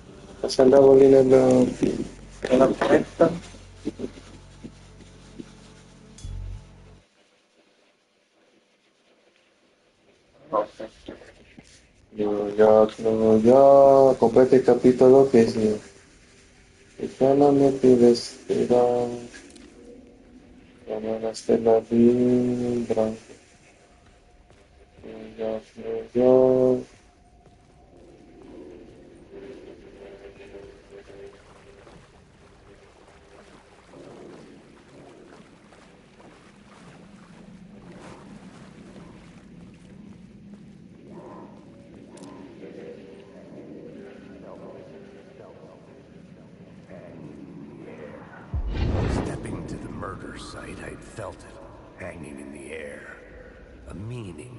Se andavo lì nella finestra. New York, completa il capitolo che si chiamami ti vestirà come una stella vibrante. New York. Stepping to the murder site, I'd felt it, hanging in the air. A meaning,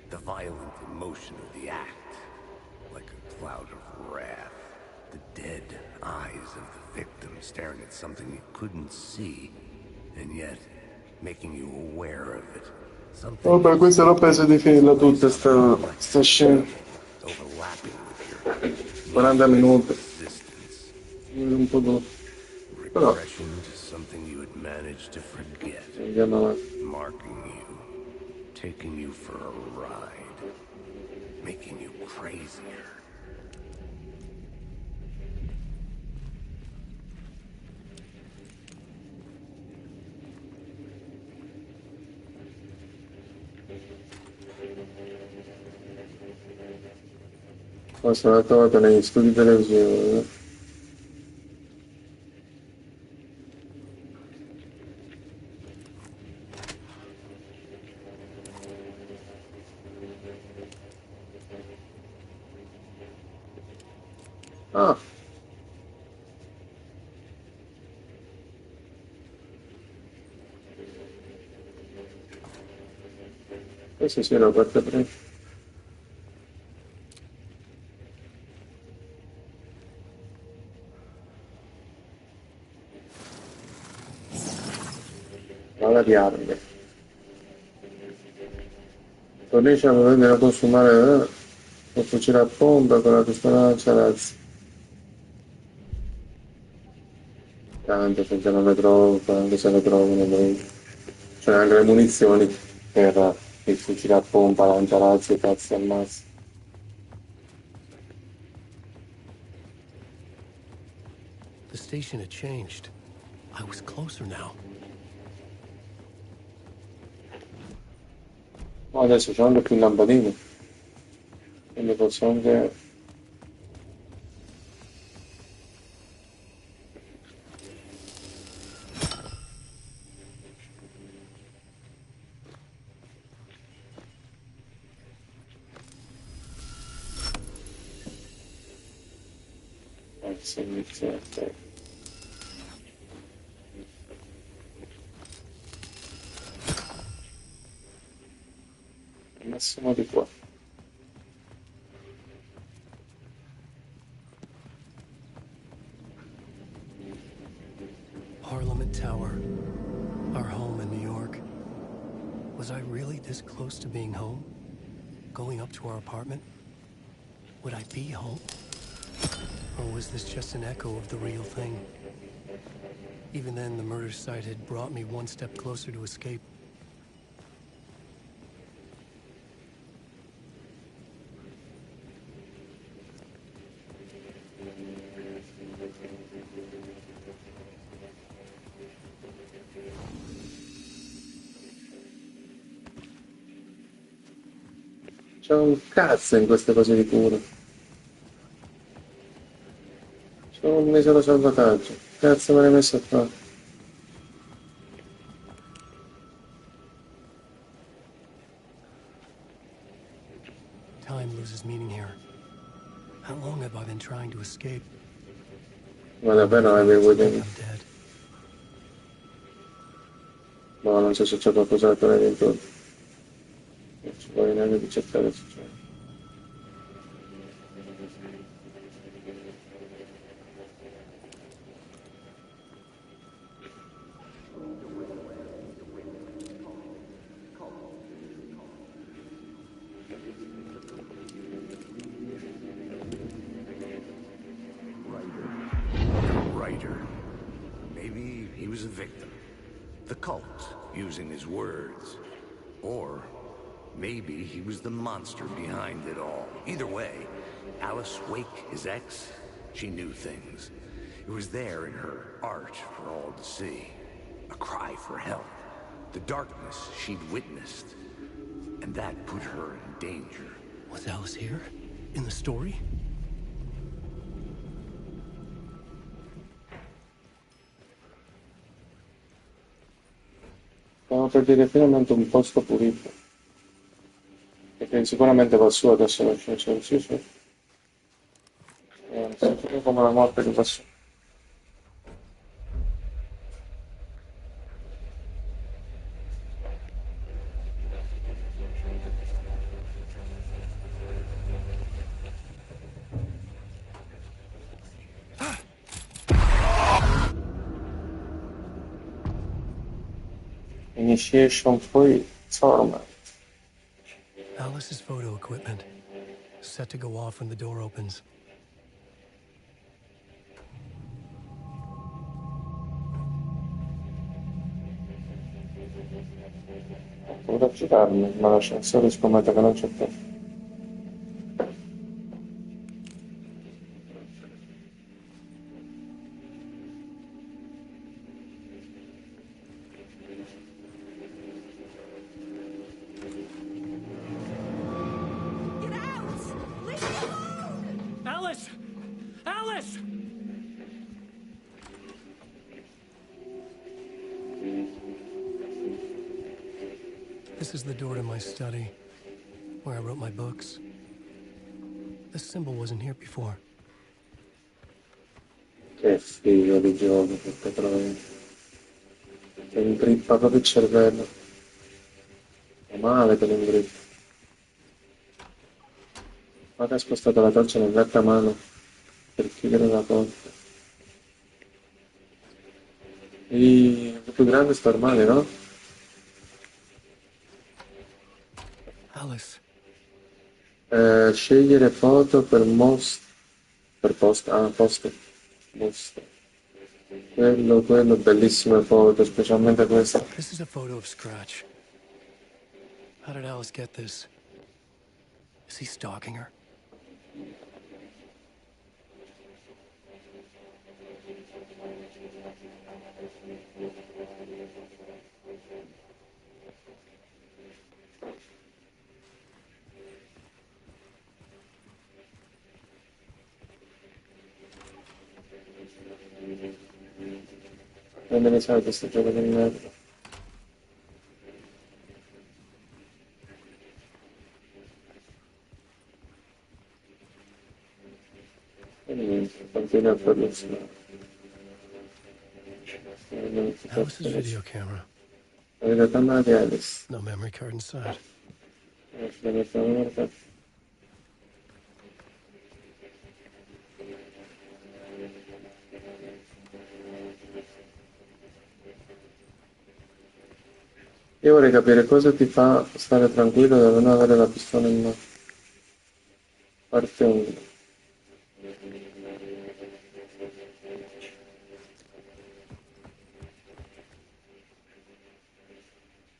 the violent emotion of the act, like a cloud of wrath. The dead eyes of the victim staring at something you couldn't see, and yet making you aware of it. Something Vabbè, questa l'ho penso di finirla tutta sta scena. overlapping with your 40 minuti. existence. Un po' dopo. Però, Regression to something you had managed to forget. andiamo avanti. Marking you, taking you for a ride, making you crazier. Poi sono trovato negli studi televisivi. Ah, Questo sì, la parte prima. Palla di armi. Fornisce a vendere a consumare un fucile a pompa con la pistola lanciarazzi. Tanto finché non le trovo, anche se le trovano poi. C'è anche le munizioni per il fucile a pompa, lanciarazzi e cazzi al mazzo. The station had changed. I was closer now. Ma adesso c'è anche più lampadine. Quindi posso anche... se iniziate. Al massimo di qua. Parliament Tower. Our home in New York. Was I really this close to being home? Going up to our apartment? Would I be home? Or was this just an echo of the real thing? Even then, the murder site had brought me one step closer to escape. C'è un cazzo in queste cose di cura. C'è un misero salvataggio. Cazzo me l'hai messo a fare? Time loses meaning here. How long have I been trying to escape? Ma davvero avevo I think idea. I'm dead. No, non so se c'è qualcos'altro nei dintorni. Non ci vuole neanche di cercare se c'è. Writer. Maybe he was a victim. The cult, using his words. Or maybe he was the monster behind it all. Either way, Alice Wake, his ex, she knew things. It was there in her art for all to see. A cry for help. The darkness she'd witnessed. And that put her in danger. Was Alice here? In the story? Stiamo per dire finalmente un posto pulito. Perché sicuramente va su adesso la scienza, sì, sì. Sempre come la morte che va su. Initiation free, torment. Alice's photo equipment. Set to go off when the door opens. Ho provato a girarmi, ma l'ascensore scommetto che non c'è più. Get out! Leave me alone! Alice! Alice! This is the door to my study, where I wrote my books. This symbol wasn't here before. Che figo di gioco, che trovi. Che intrippa proprio il cervello. male per un grip. Guarda, ha spostato la torcia nell'altra mano per chiudere la porta. E è più grande sto armadio, no? Alice. Scegliere foto per per post, post, mostra. Quello, bellissime foto, specialmente questa. This is a photo of Scratch. How did Alice get this? Is he stalking her? Non me ne sa questo gioco di merda. E niente, continua a produzione. Alice's video camera. La videocamera di Alice. No memory card inside. Io vorrei capire cosa ti fa stare tranquillo da non avere la pistola in mano. Parte 1.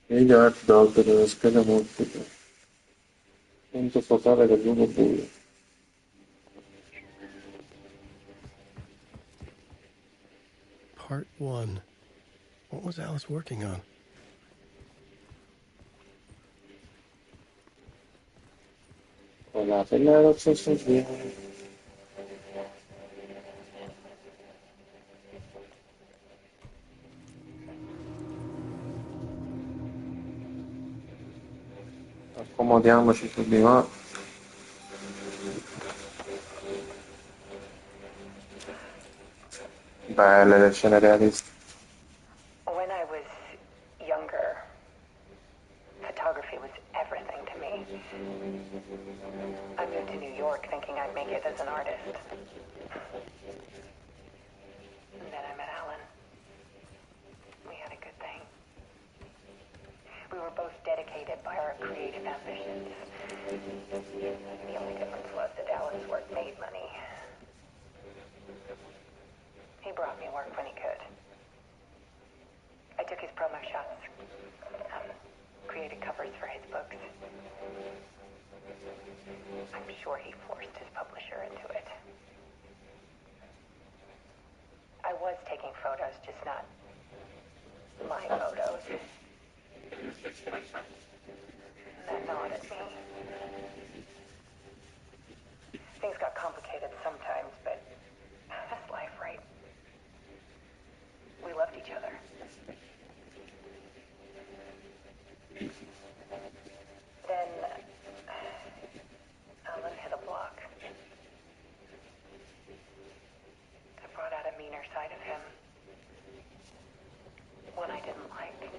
Video hard dog dove scheda multipla. Punto focale del luogo buio. Part 1. What was Alice working on? Con la penna dello stesso giro. Accomodiamoci sul divano. Belle le scene realistiche. When I was younger, photography was everything to me. I moved to New York thinking I'd make it as an artist. And then I met Alan. We had a good thing. We were both dedicated by our creative ambitions. The only difference was that Alan's work made money. He brought me work when he could. I took his promo shots, created covers for his books. I'm sure he forced his publisher into it. I was taking photos, just not my photos. That gnawed at me. Things got complicated sometimes, but that's life, right? We loved each other. Then Alan hit a block. I brought out a meaner side of him. One I didn't like.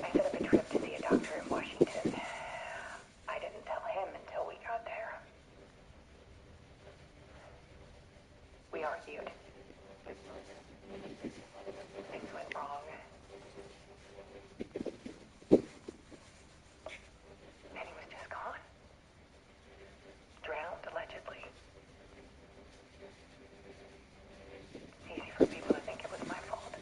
I set up a trip to see a doctor in Washington. I didn't tell him until we got there. We argued. Things went wrong. And he was just gone. Drowned, allegedly. Easy for people to think it was my fault.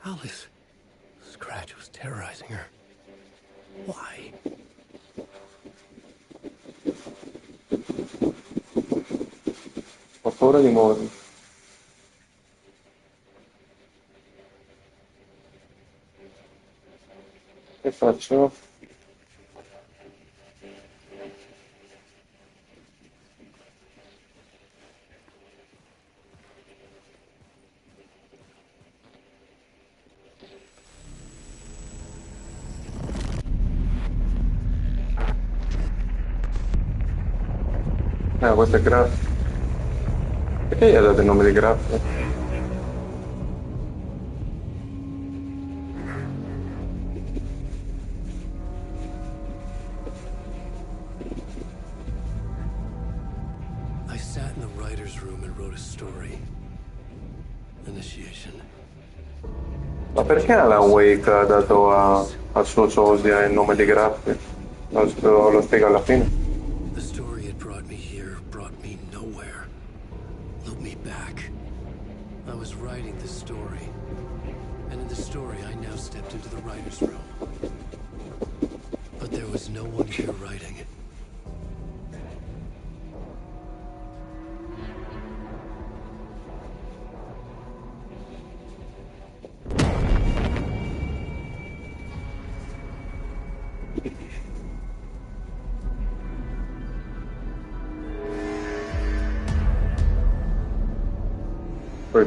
Alice. Scratch was terrorizing her. Why? Ho paura di morire. Che faccio? Questo è graffio. Perché gli ha dato il nome di graffio? I sat in the writer's room and wrote a story. Initiation. Ma perché Alan Wake ha dato al suo sosia il nome di graffio? Lo spiego alla fine. The story had brought me here, brought me nowhere. Looped me back. I was writing the story. And in the story, I now stepped into the writer's room. But there was no one here writing it.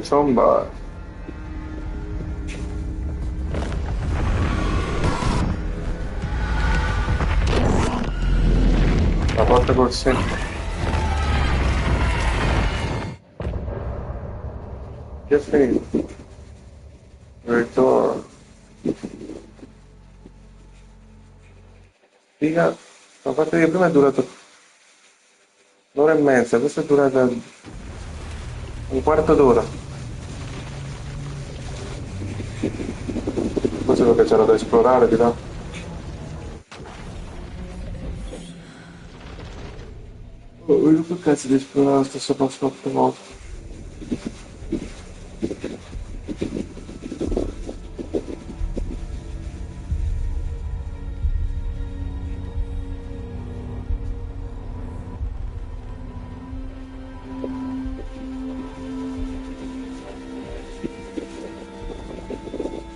C'è un bar. La porta col segno. Che è finito? Ritorno. Figa, la parte di prima è durata un'ora e mezza, questa è durata un quarto d'ora. Questo è quello che c'era da esplorare di là. Oh, che cazzo di esplorare lo stesso posto 8 volte?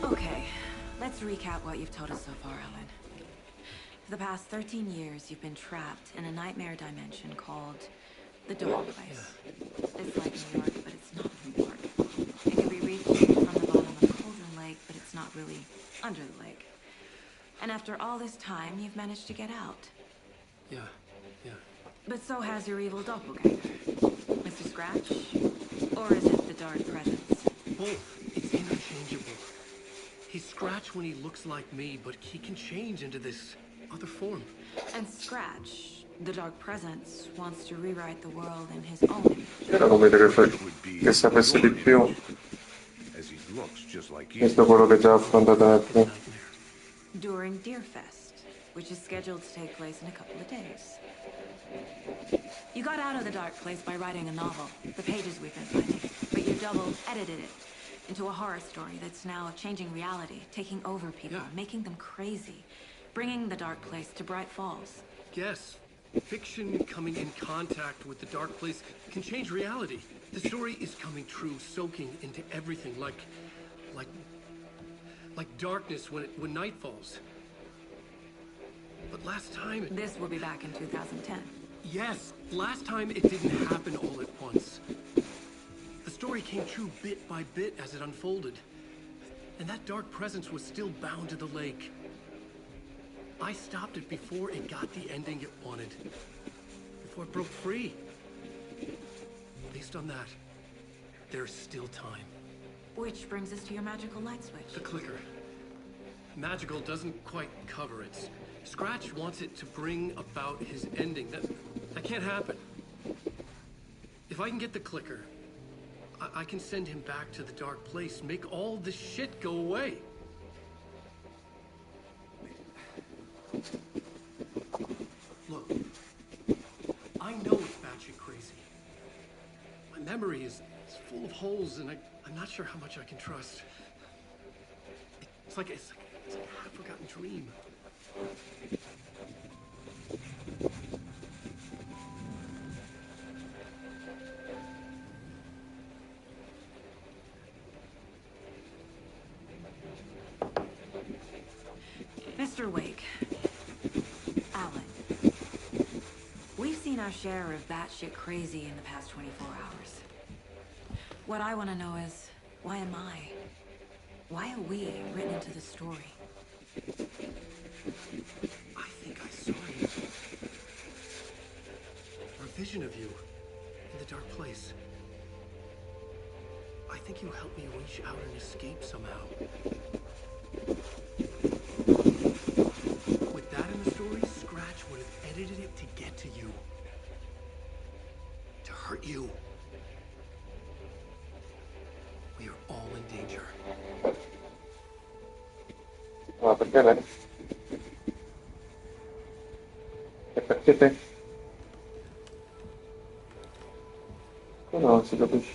Okay, let's recap what you've told us so far, Alan. For the past 13 years, you've been trapped in a nightmare dimension called the Dark Place. It's like New York, but it's not New York. It can be reached from the bottom of Cauldron Lake, but it's not really under the lake. And after all this time, you've managed to get out. Yeah. But so has your evil doppelganger. Mr. Scratch? Or is it the Dark Presence? Both. It's interchangeable. He's Scratch when he looks like me, but he can change into this other form. And Scratch, the Dark Presence, wants to rewrite the world in his own image. Era come vedere che sapesse di più. Questo è quello che già ha affrontato nel primo. During Deerfest, which is scheduled to take place in a couple of days. You got out of the Dark Place by writing a novel, the pages we've been finding, but your double edited it into a horror story that's now changing reality, taking over people, making them crazy, bringing the Dark Place to Bright Falls. Yes. Fiction coming in contact with the Dark Place can change reality. The story is coming true, soaking into everything, like darkness when night falls. But last time This will be back in 2010. Yes, last time it didn't happen all at once. The story came true bit by bit as it unfolded. And that dark presence was still bound to the lake. I stopped it before it got the ending it wanted. Before it broke free. Based on that, there's still time. Which brings us to your magical light switch. The clicker. Magical doesn't quite cover it. Scratch wants it to bring about his ending. That can't happen. If I can get the clicker, I can send him back to the Dark Place, make all this shit go away. Look, I know it's batshit crazy. My memory is full of holes, and I'm not sure how much I can trust. It's like a half-forgotten dream. Mr. Wake. Alan. We've seen our share of batshit crazy in the past 24 hours. What I want to know is, why am I? Why are we written into the story? I think I saw you. A vision of you in the dark place. I think you helped me reach out and escape somehow. With that in the story, Scratch would have edited it to get to you. To hurt you. We are all in danger. Ma perché lei? E perché te? Come non si capisce?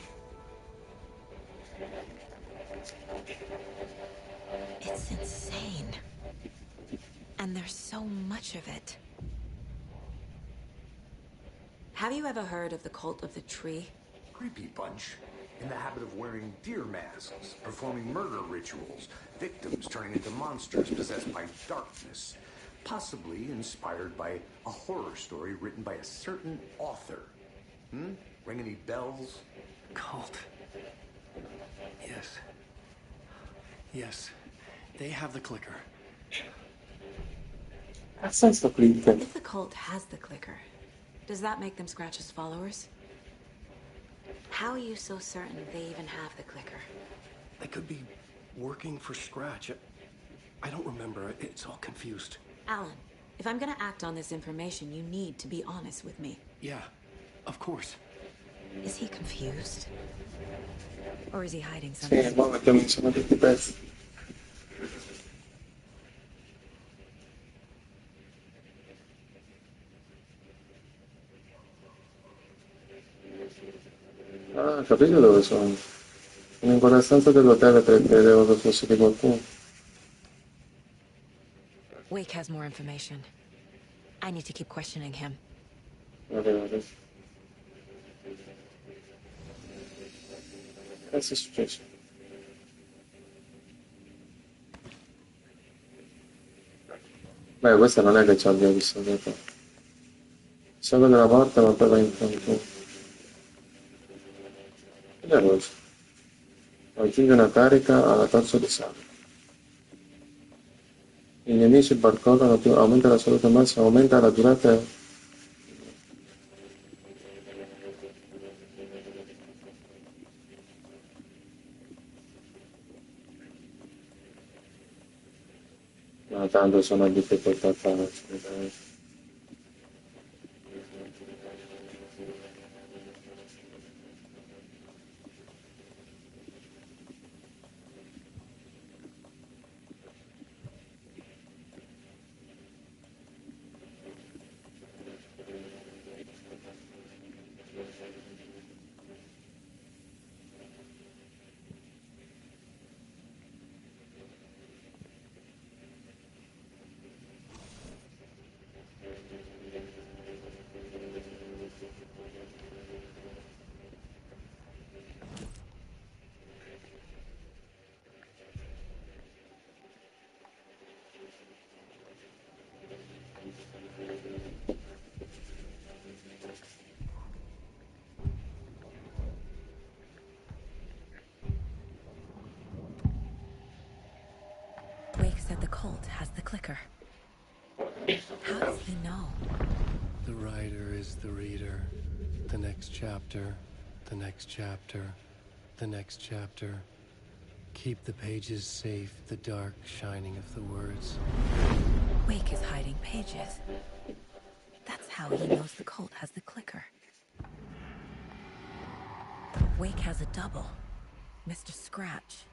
It's insane. And there's so much of it. Have you ever heard of the cult of the tree? Creepy bunch. In the habit of wearing deer masks, performing murder rituals, victims turning into monsters possessed by darkness. Possibly inspired by a horror story written by a certain author. Ring any bells? Cult. Yes. Yes. They have the clicker. Ha senso clicker. If the cult has the clicker, does that make them Scratch's followers? How are you so certain they even have the clicker? They could be working for Scratch. I don't remember. It's all confused. Alan, if I'm gonna act on this information, you need to be honest with me. Yeah, of course. Is he confused? Or is he hiding Sì, something? ma mettiamo insieme tutti i pezzi. Ah, capito dove sono? Sono in quella stanza dell'hotel perché credevo che fosse di qualcuno. Wake has more information. I need to keep questioning him. Guarda. Cosa è successo? Beh, questa non è che ci abbia visto dietro. Solo della porta ma poi va in fondo. Ed è rosa. Aggiunge una carica alla torso di sangue. I nemici barcollano più, aumenta la salute massima, aumenta la durata. Ma tanto sono in difficoltà a fare, assolutamente. Wake said the cult has the clicker. How does he know? The writer is the reader. The next chapter, the next chapter, the next chapter. Keep the pages safe, the dark shining of the words. Wake is hiding pages. That's how he knows the cult has the clicker. Wake has a double. Mr. Scratch.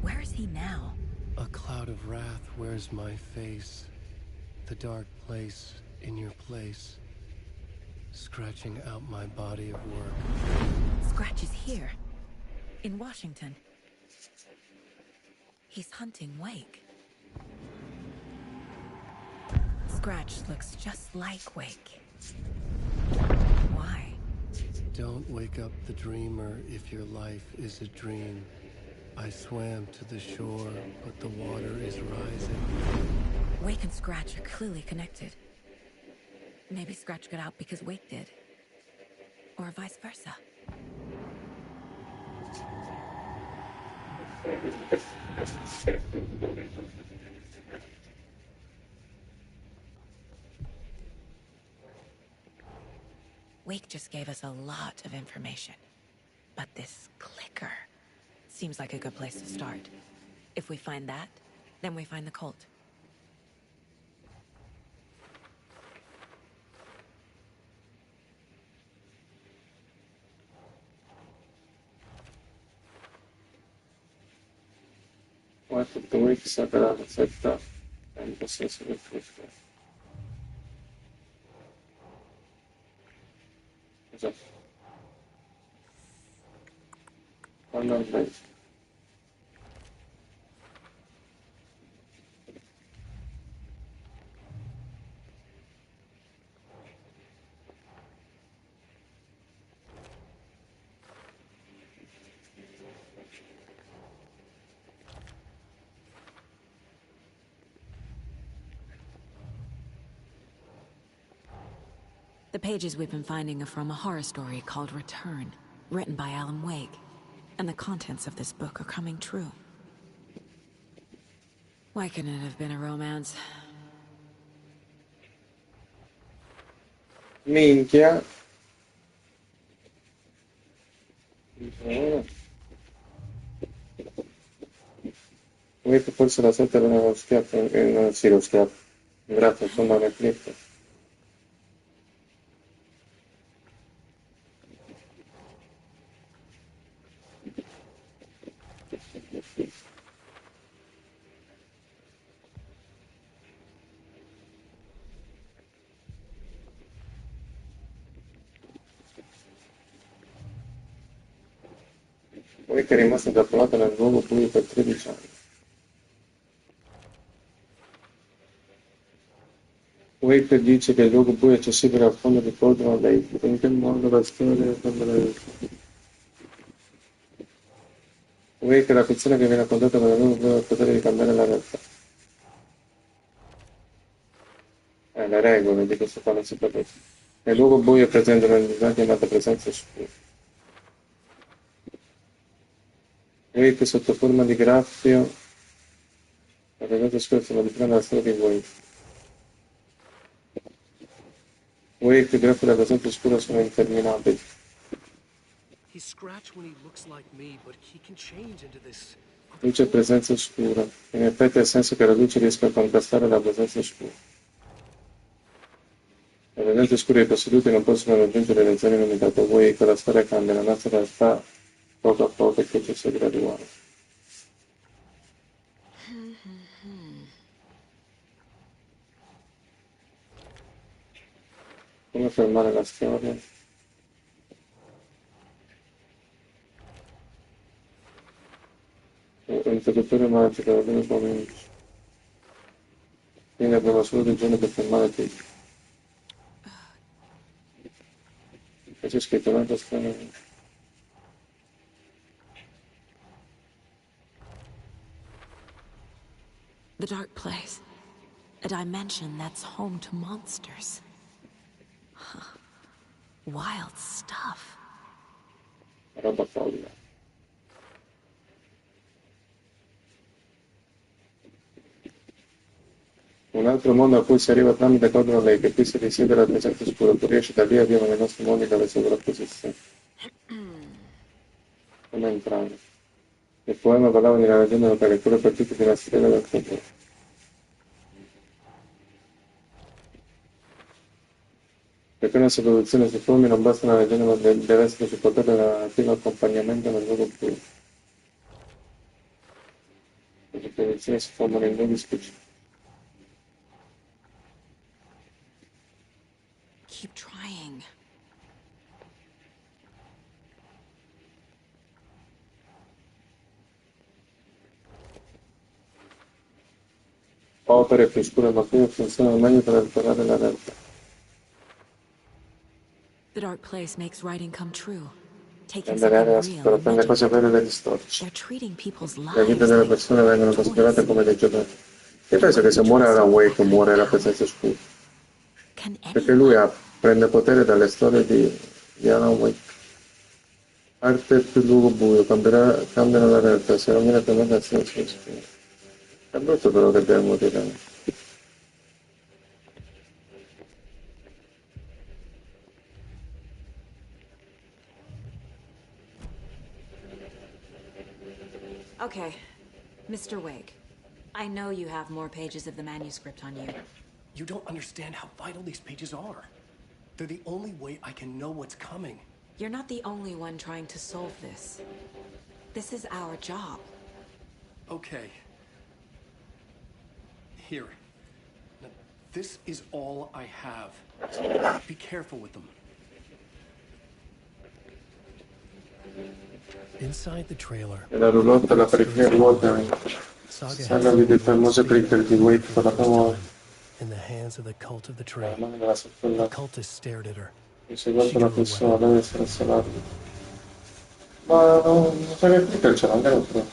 Where is he now? A cloud of wrath wears my face. The dark place in your place. Scratching out my body of work. Scratch is here. In Washington. He's hunting Wake. Scratch looks just like Wake. Why? Don't wake up the dreamer if your life is a dream. I swam to the shore, but the water is rising. Wake and Scratch are clearly connected. Maybe Scratch got out because Wake did. Or vice versa. Wake just gave us a lot of information. But this clicker seems like a good place to start. If we find that, then we find the cult. Ho tutto voi chissà per la ricetta è in possesso del frutto. Esatto. Quando andrei? The pages we've been finding are from a horror story called Return, written by Alan Wake. And the contents of this book are coming true. Why couldn't it have been a romance? Minchia. Avete forse la setta dello schiaffo, sì, lo schiaffo. Grazie, insomma, nel clip. Poi che è rimasto intrappolato nel luogo buio per 13 anni. Wake dice che il luogo buio è accessibile al fondo di Cauldron Lake. In che modo la storia deve cambiare? Wake è la persona che viene condotta con il luogo buio al potere di cambiare la realtà. Le regole di questo qua non si capisce. Nel luogo buio è presente un'entità chiamata presenza oscura. Wake sotto forma di graffio. La presenza oscura si modifica nella storia di Wake. Wake e graffio della presenza oscura sono interminabili. He's Scratch when he looks like me, but he can change into this. Luce e presenza oscura. In effetti ha senso che la luce riesca a contrastare la presenza oscura. Le presenze oscure e i posseduti non possono raggiungere le zone illimitate. Wake, la storia cambia, la nostra realtà poco a poco è processo graduale. Come fermare la storia? Un interruttore magico, la prima comincia. Quindi abbiamo solo 2 giorni per fermare tutto. E c'è scritto un'altra strana. The dark place. A dimension that's home to monsters. Huh. Wild stuff. Roba folle. Un altro mondo a cui si arriva tramite Cauldron Lake, qui si risiede la presenza oscura, tu riesci da lì a vivere nei nostri mondi dalle sovrapposizioni. Come entrare? Il poema parlava di una leggenda locale, quello per tutti di una stella del futuro. Perché una soluzione si formi non basta una leggenda, ma deve essere supportata da un attivo accompagnamento nel luogo buio. Le supposizioni si formano in luoghi specifici. Keep trying. opere più oscure ma più funzionano meglio per alterare la realtà. The dark place makes writing come true. Taking Rende reale something la real scrittura, and prende making cose it vere real. dagli storici. They're treating people's Le vite lives delle like persone vengono toys. considerate come dei giocattoli. Io penso che Could se we muore trust Alan him with Wake that kind muore of la power? presenza oscura. Can Perché lui anyone? prende potere dalle storie di Alan Wake. Arte il più luogo buio, cambiano la realtà, se non viene prendere azione si oscura. È brutto però che deve morire. Okay, Mr. Wake. I know you have more pages of the manuscript on you. You don't understand how vital these pages are. They're the only way I can know what's coming. You're not the only one trying to solve this. This is our job. Okay. Here. Now, this is all I have. Be careful with them. Inside the trailer. E la roulotte alla periferia ruota saga vide famose clicker di Wake con la famosa In the hands of the cult of the tree. la mano della The sottolla cultist stared at her. e se guarda la persona deve essere salato. Ma non so che clicker ce l'ha, anche non so.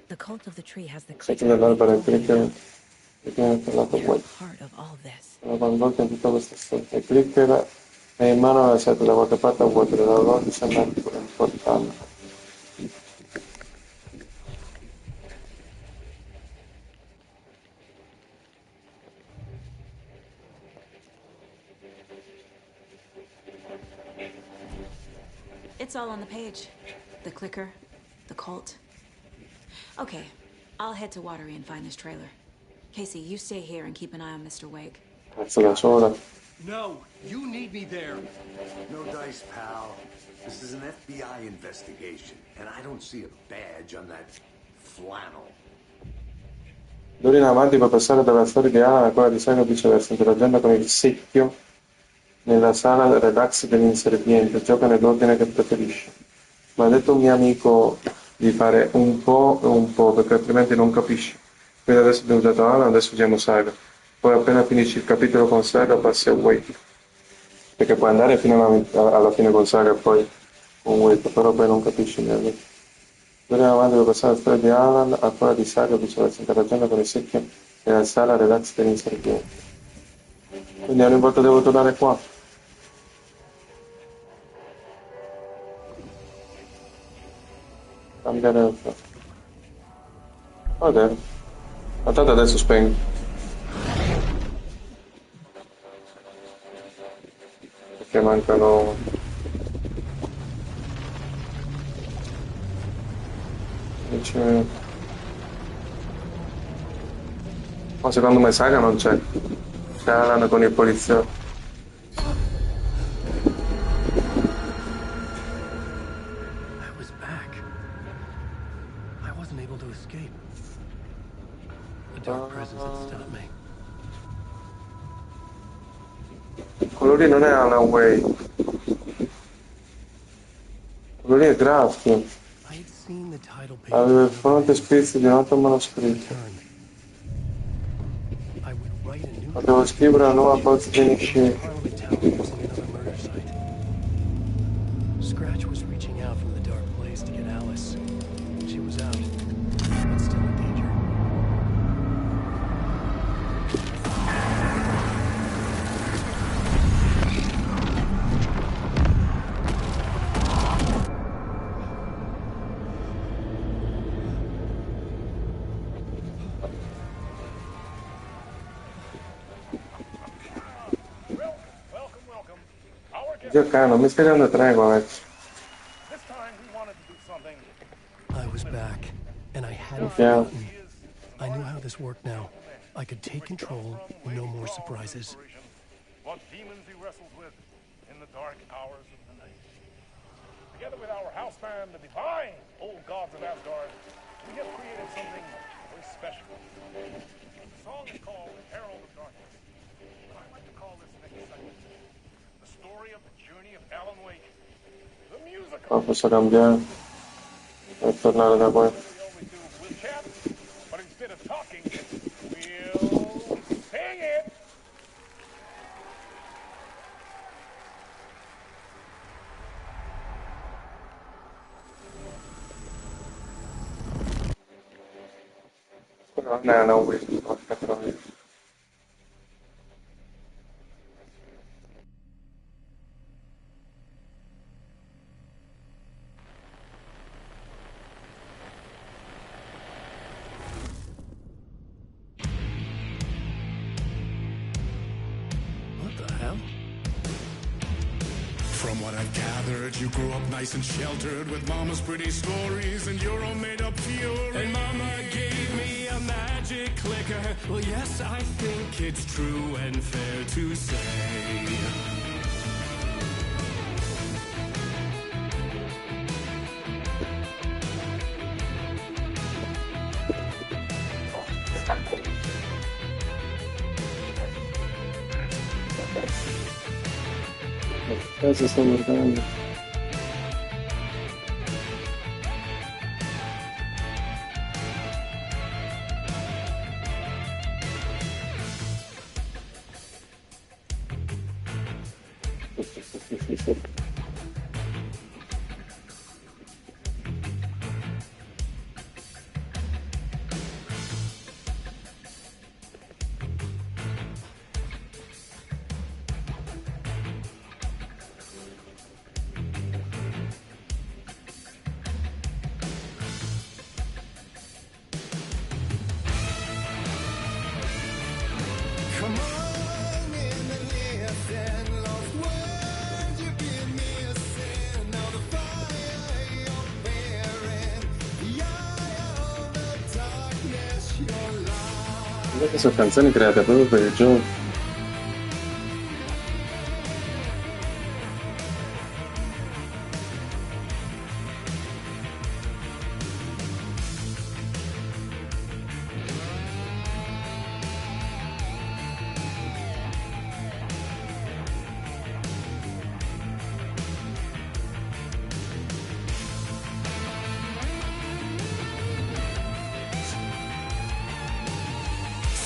The cult of the tree has the Sotto clicker. nell'albero il clicker che viene parlato They're Wake. part of all this. Sono coinvolto in tutta questa storia. Il clicker è in mano alla seta da qualche parte a Wake, la roulotte sembra ancora importante. It's all on the page. The clicker, the cult. Okay, I'll head to Watery and find this trailer. Casey, you stay here and keep an eye on Mr. Wake. Cazzo da sola. No, you need me there. No dice, pal. This is an FBI investigation, and I don't see a badge on that flannel. D'ora in avanti puoi passare dalla storia di Alan a quella di Simon o viceversa, interagendo con il secchio nella sala relax dell'inserviente, gioca nell'ordine che preferisci. Ma ha detto un mio amico di fare un po' e un po', perché altrimenti non capisci. Quindi adesso abbiamo usato Alan, adesso usiamo Saga. Poi appena finisci il capitolo con Saga passi a Wake. Perché puoi andare fino alla fine con Saga e poi con Wake, però poi non capisci niente. D'ora in avanti puoi passare la storia di Alan a quella di Saga o viceversa, interagendo con il secchio nella sala relax dell'inserviente. Quindi ogni volta devo tornare qua. Cambiare altro. Vabbè. Ma tanto adesso spengo. Perché mancano... 10 minuti. Ma secondo me Saga non c'è. C'è Alan con il poliziotto. I was back. I wasn't able to escape. A dark presence had stopped me. Quello lì non è Alan Wake. Quello lì è Graffio. I had seen the title page. Aveva il frontispicio di un altro manoscritto. Return. I would write a new Potevo scrivere una nuova bozza di Nishi. Parliament Tower using another murder site. Scratch was reaching out from the dark place to get Alice. She was out, but still in danger. Giocare, non mi stai dando tregua, vecchio. I was back, and I hadn't Yeah. forgotten. I knew how this worked now. I could take control, no more surprises. What demons he wrestles with in the dark hours of the night. Together with our house band, the divine old gods of Asgard, we have created something very special. The song is called Herald of Darkness. I'd like to call this next segment the story of the journey of Alan Wake, the musical. Posso cambiare e tornare da qua. We'll chat, but instead of talking, we'll sing it. No, no, no, porca troia. What the hell? From what I've gathered, you grew up nice and sheltered with mama's pretty stories and your own made-up fury. And mama gave me a magic clicker. Well, yes, I think it's true and fair to say. Cosa sto guardando? Come on in and listen, lost words you've been missing. Now the fire you're bearing, the eye of the darkness you're lying. Queste sono canzoni create proprio per il gioco.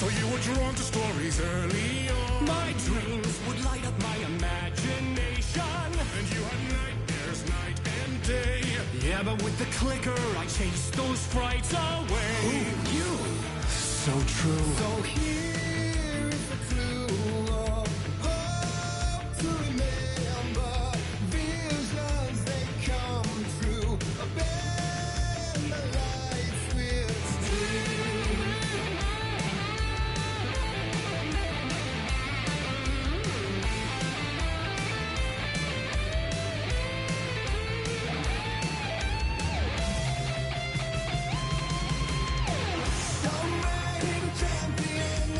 So you were drawn to stories early on. My dreams would light up my imagination. And you had nightmares night and day. Yeah, but with the clicker, I chased those frights away. Who, you? So true. So here is the clue of hope to remember. Visions, they come true. Bend the light switch true. Some reigning champion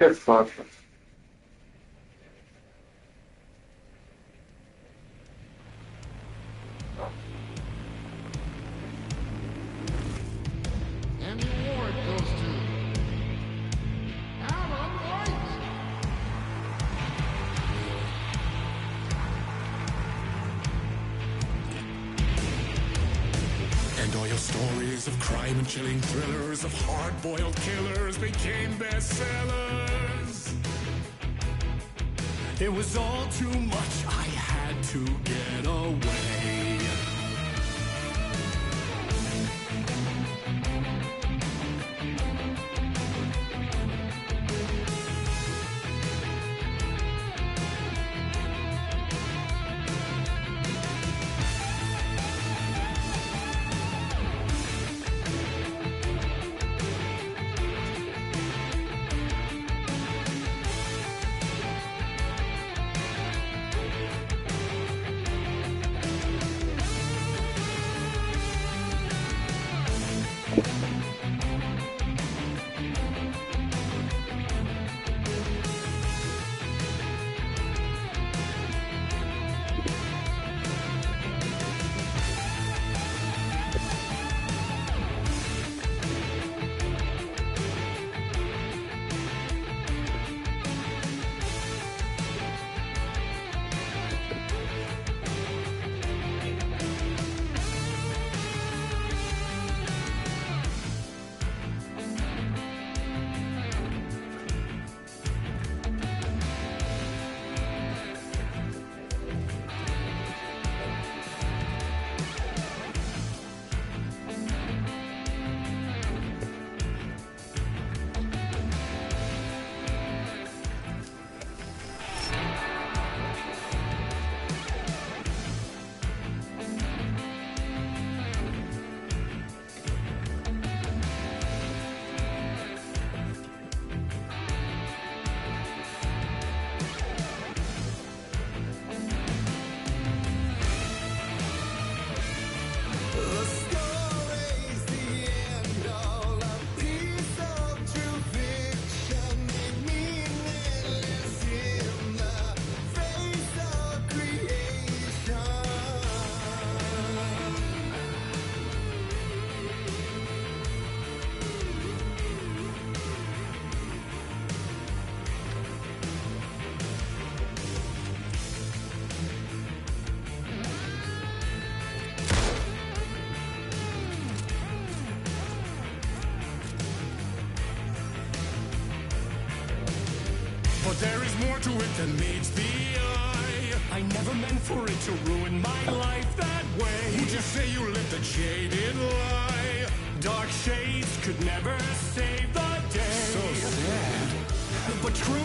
Che fatto? And the award goes to Alan White. And all your stories of crime and chilling thrillers of hard-boiled killers became bestsellers. It was all too much, I had to get away. But there is more to it than meets the eye. I never meant for it to ruin my life that way. Would you say you lived a jaded lie? Dark shades could never save the day. So sad, but true.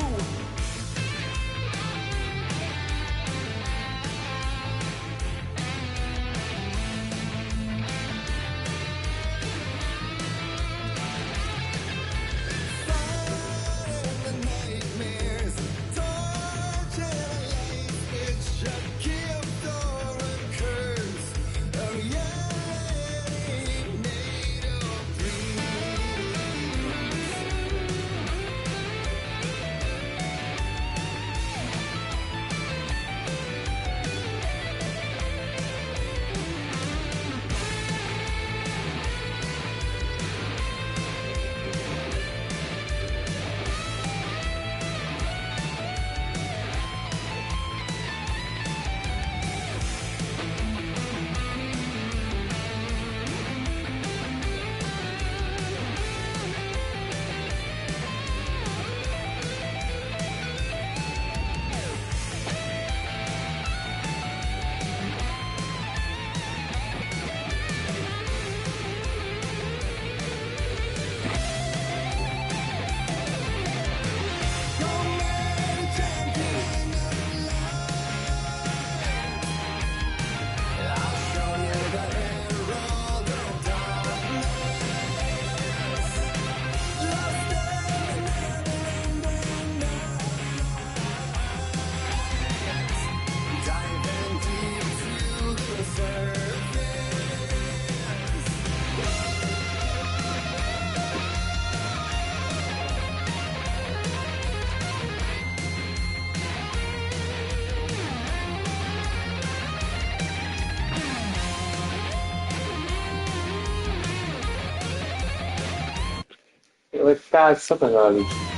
Dove cazzo per la luce?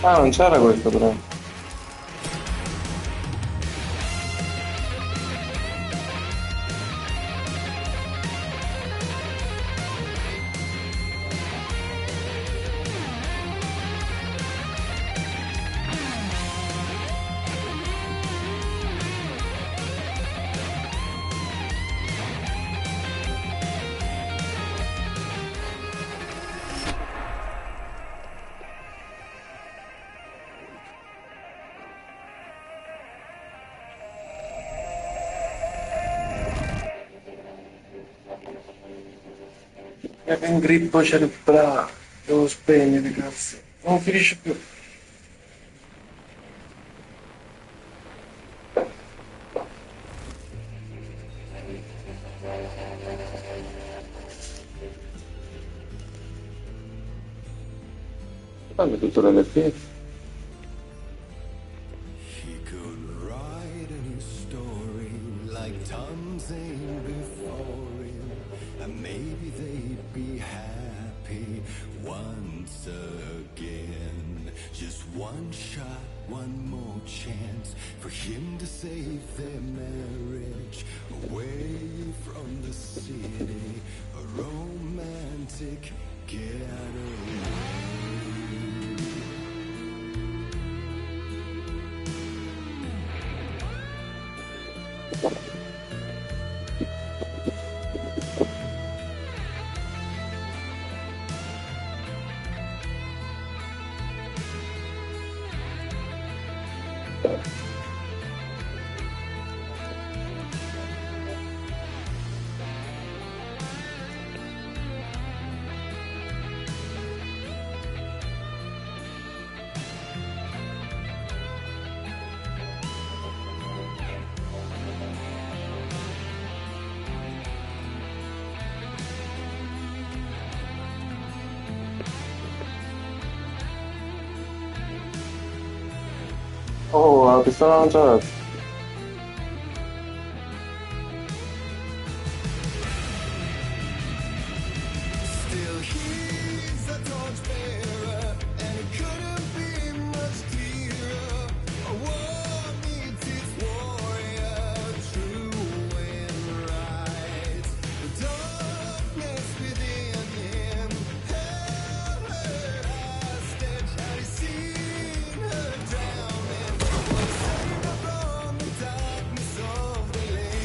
Ah, non c'era questo però. È un grippo cerebrale, devo spegnere, cazzo. Non finisce più. Fammi tutto l'LP. He could write a new story like Tom Zane before him, and maybe they'd be happy once again. Just one shot, one more chance for him to save their marriage away from the city, a romantic getaway. Oh, la pistola non c'è. Still he's a torchbearer, and it couldn't be much clearer. A war meets its warrior, true and right. The darkness within him held her hostage. Had he seen her drowning? What saved her from the darkness of the lake?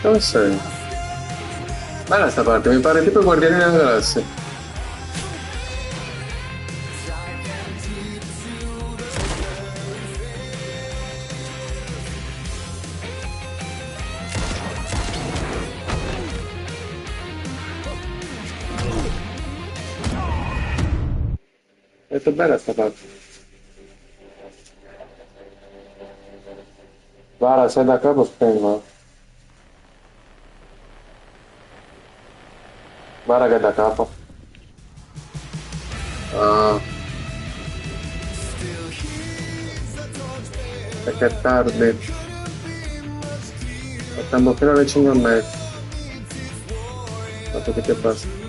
Dove sei? Bella sta parte, mi pare tipo i Guardiani della Galassia. È detto bella sta parte. Vara, sei da capo, spegna. Vara che è da capo. Ah. Perché è tardi. Facciamo fino alle 5 e mezza. Dopo che basta.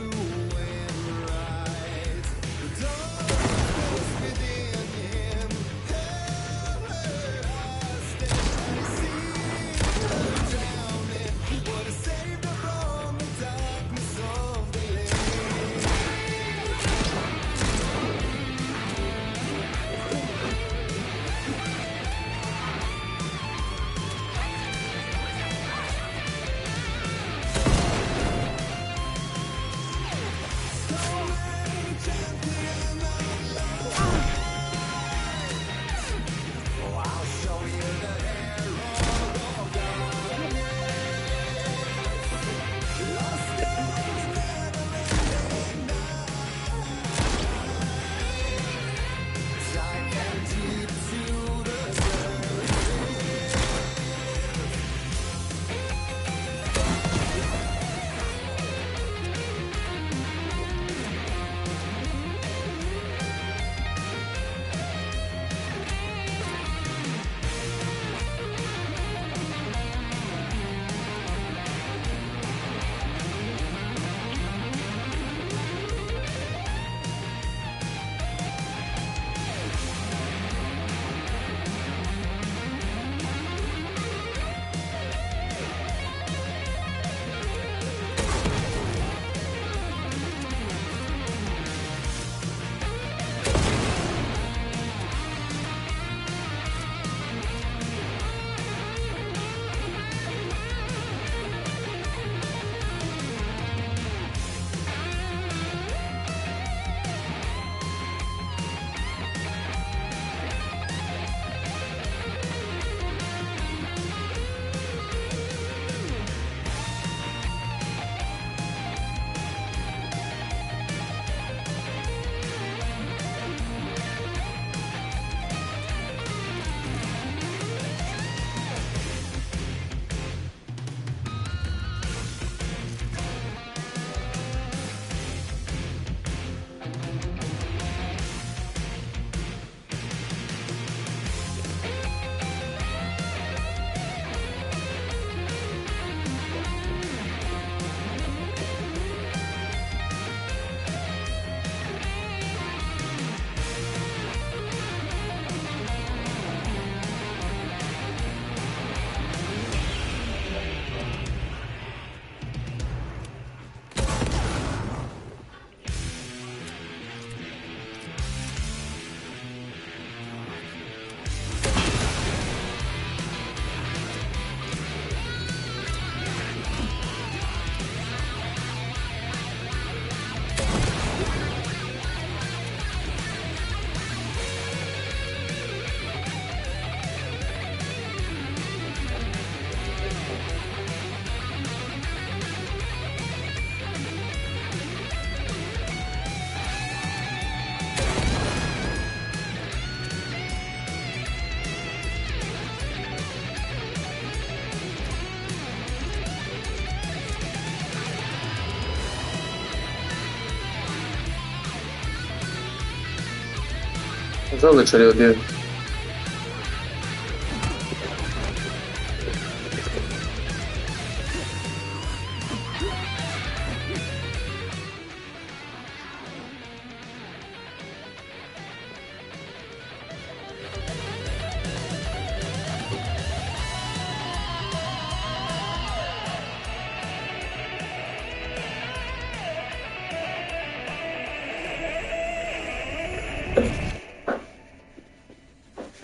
Non so che ci devo dire.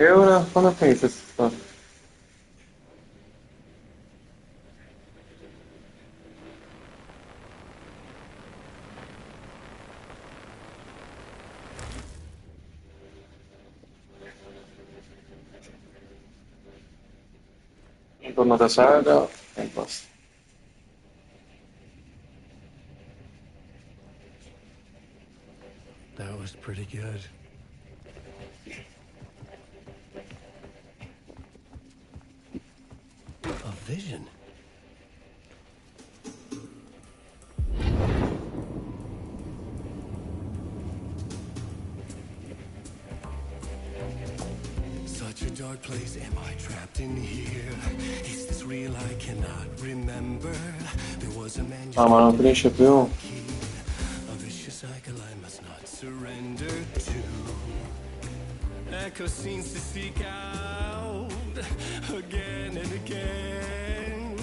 E ora quando è finita questa storia? Torno da saga e basta. That was pretty good. A vision. Such a dark place, am I trapped in here? Is this real? I cannot remember. There was a man Ah, ma non finisce più. a vicious cycle I must not surrender to. Echo seems to seek out again and again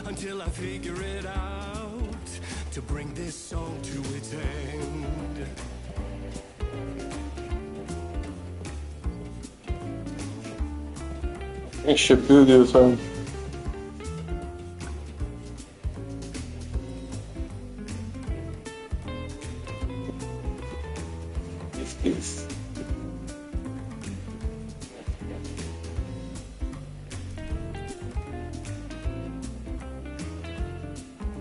until I figure it out to bring this song to its end. Finisce più di sai.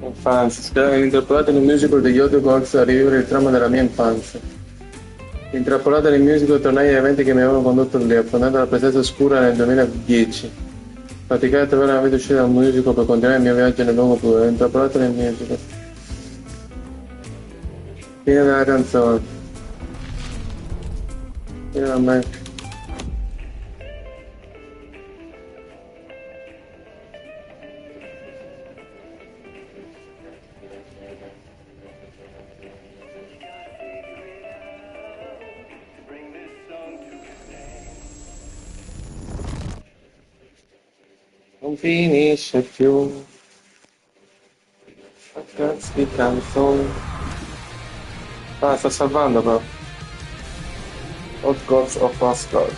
Infanzia, spero intrappolata nel musical degli Otto Gods a rivivere il dramma della mia infanzia. Intrappolata nel musical tornai agli eventi che mi avevano condotto lì, affrontando la presenza oscura nel 2010. Faticai a trovare una vita uscita dal musical per continuare il mio viaggio nel nuovo pure, intrappolata nel musical. Fine della canzone. Fine da me. Non finisce più. A cazzo di canzone. Ah, sta salvando però. Hot Gods of Asgard.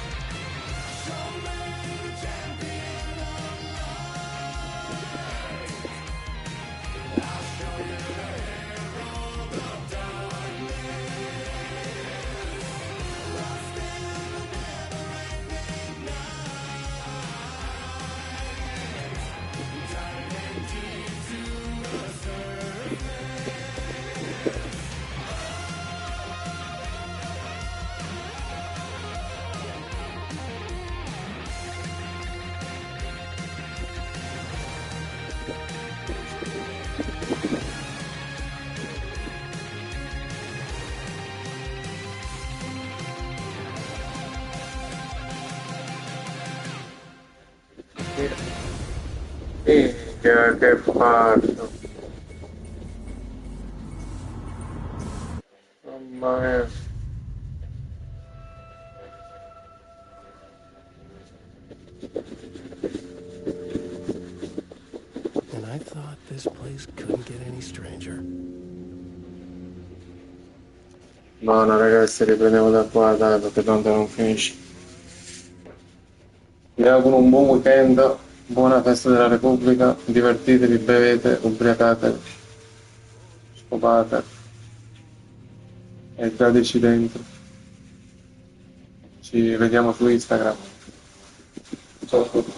Che faccio? Mamma mia. And I thought this place couldn't get any stranger. Buona ragazzi, riprendiamo da qua, dai, perché tanto non finisce. Vi auguro un buon weekend, buona festa della Repubblica, divertitevi, bevete, ubriacatevi, scopate e dateci dentro. Ci vediamo su Instagram. Ciao a tutti.